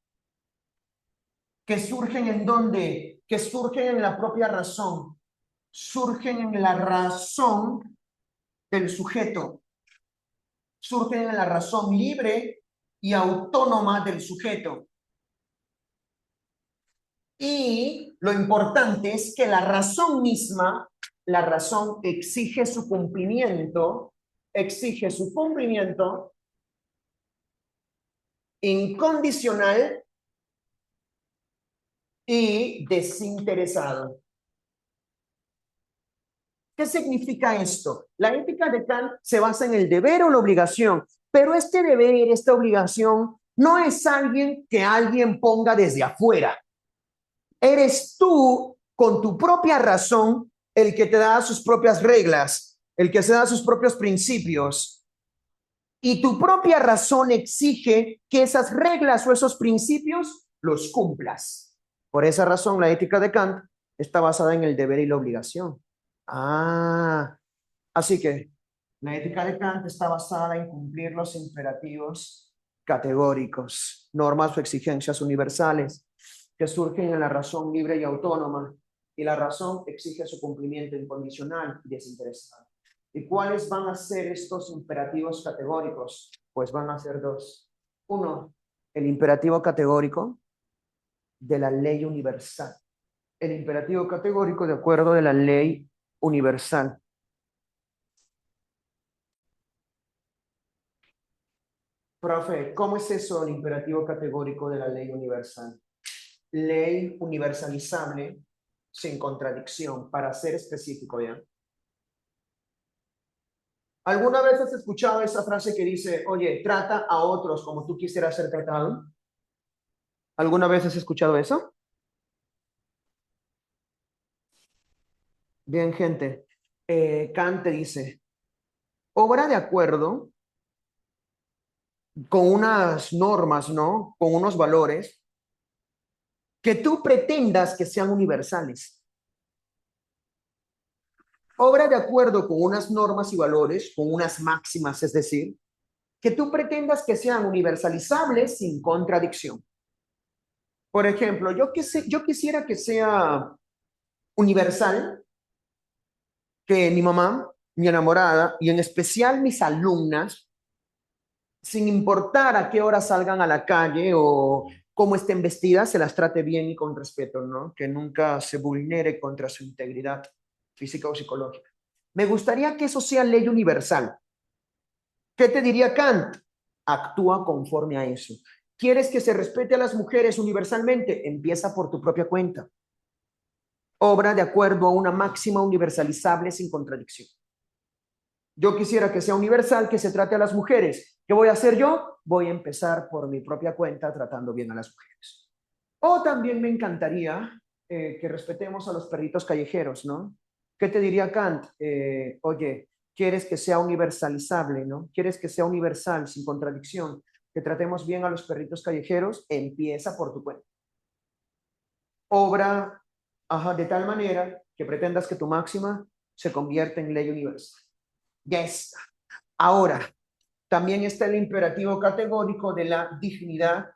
que surgen en dónde, que surgen en la propia razón, surgen en la razón del sujeto, surgen en la razón libre y autónoma del sujeto. Y lo importante es que la razón misma, la razón exige su cumplimiento incondicional y desinteresado. ¿Qué significa esto? La ética de Kant se basa en el deber o la obligación, pero este deber, esta obligación, no es alguien que alguien ponga desde afuera. Eres tú, con tu propia razón, el que te da sus propias reglas, el que se da sus propios principios. Y tu propia razón exige que esas reglas o esos principios los cumplas. Por esa razón, la ética de Kant está basada en el deber y la obligación. Ah, así que la ética de Kant está basada en cumplir los imperativos categóricos, normas o exigencias universales que surgen en la razón libre y autónoma, y la razón exige su cumplimiento incondicional y desinteresado. ¿Y cuáles van a ser estos imperativos categóricos? Pues van a ser dos. Uno, el imperativo categórico de la ley universal. El imperativo categórico de acuerdo de la ley universal. Profe, ¿cómo es eso el imperativo categórico de la ley universal? Ley universalizable sin contradicción, para ser específico, ¿ya? ¿Alguna vez has escuchado esa frase que dice, oye, trata a otros como tú quisieras ser tratado? ¿Alguna vez has escuchado eso? Bien, gente. Kant te dice, obra de acuerdo con unas normas, ¿no? Con unos valores que tú pretendas que sean universales. Obra de acuerdo con unas normas y valores, con unas máximas, es decir, que tú pretendas que sean universalizables sin contradicción. Por ejemplo, yo quisiera que sea universal, que mi mamá, mi enamorada y en especial mis alumnas, sin importar a qué hora salgan a la calle o cómo estén vestidas, se las trate bien y con respeto, ¿no? Que nunca se vulnere contra su integridad física o psicológica. Me gustaría que eso sea ley universal. ¿Qué te diría Kant? Actúa conforme a eso. ¿Quieres que se respete a las mujeres universalmente? Empieza por tu propia cuenta. Obra de acuerdo a una máxima universalizable sin contradicción. Yo quisiera que sea universal, que se trate a las mujeres. ¿Qué voy a hacer yo? Voy a empezar por mi propia cuenta tratando bien a las mujeres. O también me encantaría que respetemos a los perritos callejeros, ¿no? ¿Qué te diría Kant? Oye, ¿quieres que sea universalizable, ¿no? ¿Quieres que sea universal, sin contradicción? Que tratemos bien a los perritos callejeros, empieza por tu cuenta. Obra, de tal manera que pretendas que tu máxima se convierta en ley universal. Ya está. Ahora, también está el imperativo categórico de la dignidad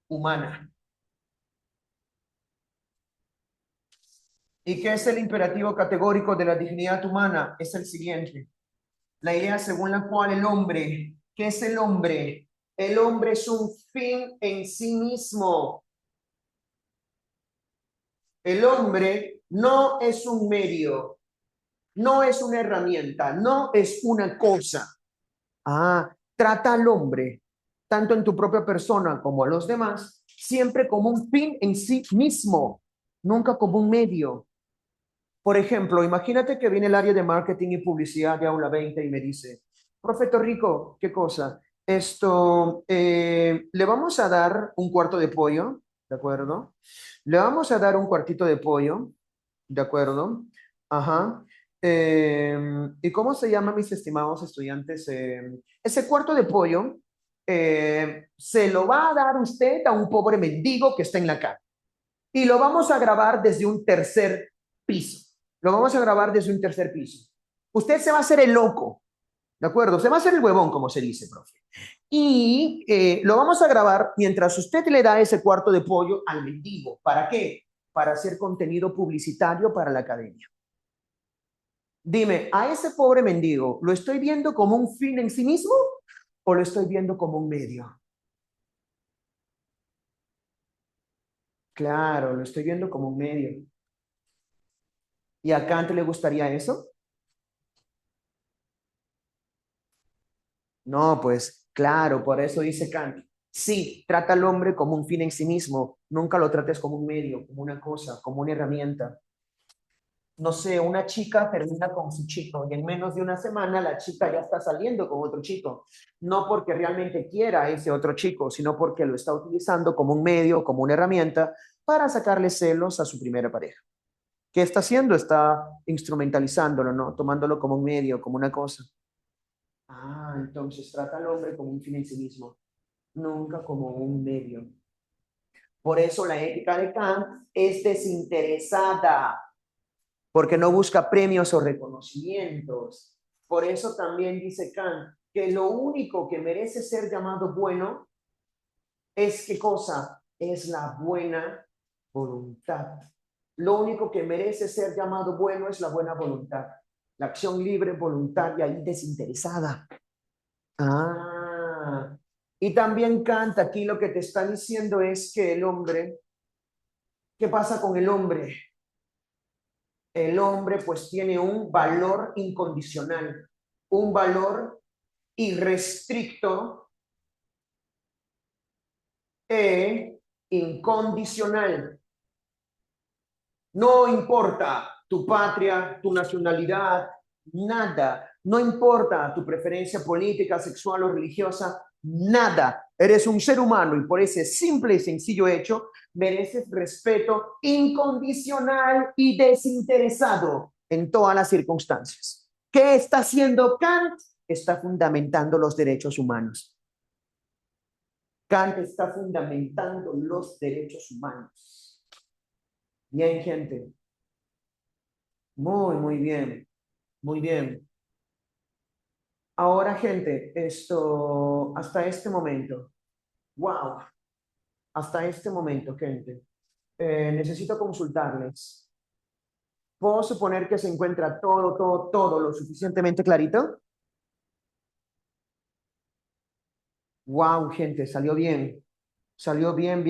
humana. ¿Y qué es el imperativo categórico de la dignidad humana? Es el siguiente. La idea según la cual el hombre, ¿qué es el hombre? El hombre es un fin en sí mismo. El hombre no es un medio, no es una herramienta, no es una cosa. Trata al hombre, tanto en tu propia persona como a los demás, siempre como un fin en sí mismo, nunca como un medio. Por ejemplo, imagínate que viene el área de marketing y publicidad de Aula 20 y me dice, profe Rico, ¿qué cosa? Le vamos a dar un cuarto de pollo, ¿de acuerdo? Le vamos a dar un cuartito de pollo, ¿de acuerdo? Ajá. ¿Y cómo se llama, mis estimados estudiantes? Ese cuarto de pollo se lo va a dar usted a un pobre mendigo que está en la calle. Y lo vamos a grabar desde un tercer piso. Lo vamos a grabar desde un tercer piso. Usted se va a hacer el loco, ¿de acuerdo? Se va a hacer el huevón, como se dice, profe. Y lo vamos a grabar mientras usted le da ese cuarto de pollo al mendigo. ¿Para qué? Para hacer contenido publicitario para la academia. Dime, ¿a ese pobre mendigo lo estoy viendo como un fin en sí mismo o lo estoy viendo como un medio? Claro, lo estoy viendo como un medio. ¿Y a Kant le gustaría eso? No, pues claro, por eso dice Kant. Sí, trata al hombre como un fin en sí mismo. Nunca lo trates como un medio, como una cosa, como una herramienta. No sé, una chica termina con su chico y en menos de una semana la chica ya está saliendo con otro chico. No porque realmente quiera a ese otro chico, sino porque lo está utilizando como un medio, como una herramienta para sacarle celos a su primera pareja. ¿Qué está haciendo? Está instrumentalizándolo, ¿no? Tomándolo como un medio, como una cosa. Entonces trata al hombre como un fin en sí mismo, nunca como un medio. Por eso la ética de Kant es desinteresada, porque no busca premios o reconocimientos. Por eso también dice Kant que lo único que merece ser llamado bueno es ¿qué cosa? Es la buena voluntad. Lo único que merece ser llamado bueno es la buena voluntad. La acción libre, voluntaria y desinteresada. Ah, y también Kant aquí lo que te está diciendo es que el hombre, ¿qué pasa con el hombre? El hombre pues tiene un valor incondicional, un valor irrestricto e incondicional. No importa tu patria, tu nacionalidad, nada. No importa tu preferencia política, sexual o religiosa, nada. Eres un ser humano y por ese simple y sencillo hecho mereces respeto incondicional y desinteresado en todas las circunstancias. ¿Qué está haciendo Kant? Está fundamentando los derechos humanos. Kant está fundamentando los derechos humanos. Bien, gente. Muy bien. Muy bien. Ahora, gente, hasta este momento. Wow. Hasta este momento, gente. Necesito consultarles. ¿Puedo suponer que se encuentra todo lo suficientemente clarito? Wow, gente, salió bien. Salió bien.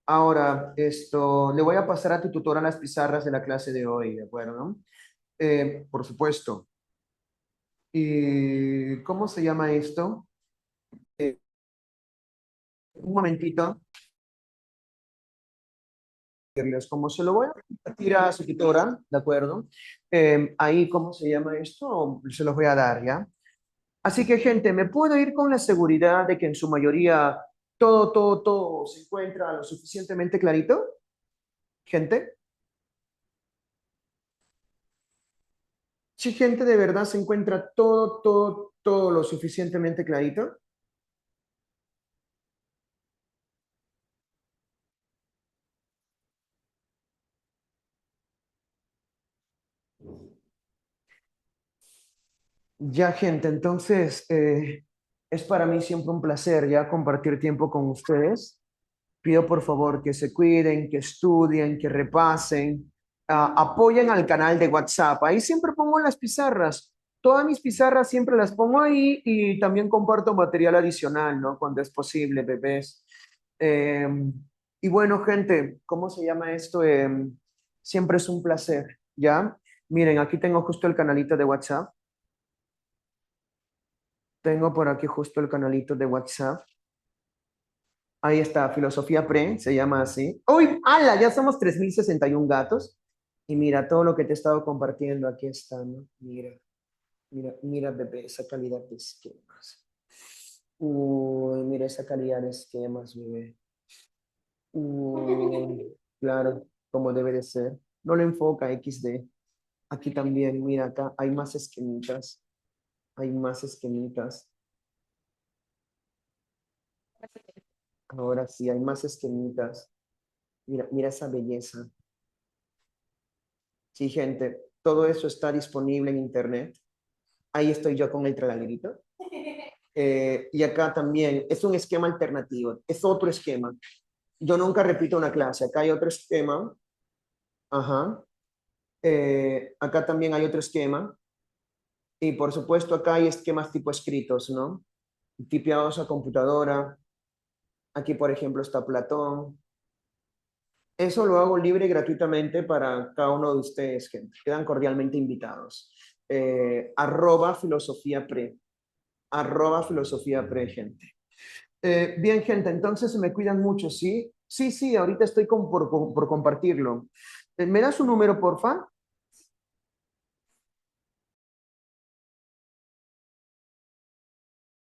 Ahora, le voy a pasar a tu tutora las pizarras de la clase de hoy, ¿de acuerdo? Por supuesto. ¿Y cómo se llama esto? Eh, un momentito. Como se lo voy a compartir a su tutora, ¿de acuerdo? Ahí, ¿cómo se llama esto? Se los voy a dar, ¿ya? Así que, gente, ¿me puedo ir con la seguridad de que en su mayoría todo se encuentra lo suficientemente clarito? Gente, si gente de verdad se encuentra todo lo suficientemente clarito. Ya, gente, entonces es para mí siempre un placer ya compartir tiempo con ustedes. Pido por favor que se cuiden, que estudien, que repasen, apoyen al canal de WhatsApp. Ahí siempre pongo las pizarras. Todas mis pizarras siempre las pongo ahí y también comparto material adicional, ¿no? Cuando es posible, bebés. Eh, y bueno, gente, ¿cómo se llama esto? Siempre es un placer, ¿ya? Miren, aquí tengo justo el canalito de WhatsApp. Tengo por aquí justo el canalito de WhatsApp. Ahí está, Filosofía Pre, se llama así. ¡Uy! ¡Hala! Ya somos 3061 gatos. Y mira todo lo que te he estado compartiendo. Aquí está, ¿no? Mira, bebé, esa calidad de esquemas. Uy, mira esa calidad de esquemas, bebé. Uy, claro, como debe de ser. No lo enfoca XD. Aquí también, mira acá, hay más esquemitas. Hay más esquemitas. Ahora sí, hay más esquemitas. Mira esa belleza. Sí, gente, todo eso está disponible en internet. Ahí estoy yo con el tralalirito. Y acá también es un esquema alternativo, es otro esquema. Yo nunca repito una clase, acá hay otro esquema. Ajá. Acá también hay otro esquema. Y por supuesto acá hay esquemas tipo escritos, ¿no? Tipeados a computadora. Aquí, por ejemplo, está Platón. Eso lo hago libre y gratuitamente para cada uno de ustedes, gente. Quedan cordialmente invitados. @filosofía pre. @filosofía pre, gente. Bien, gente, entonces se me cuidan mucho, ¿sí? Sí, ahorita estoy por compartirlo. ¿Me das su número, porfa?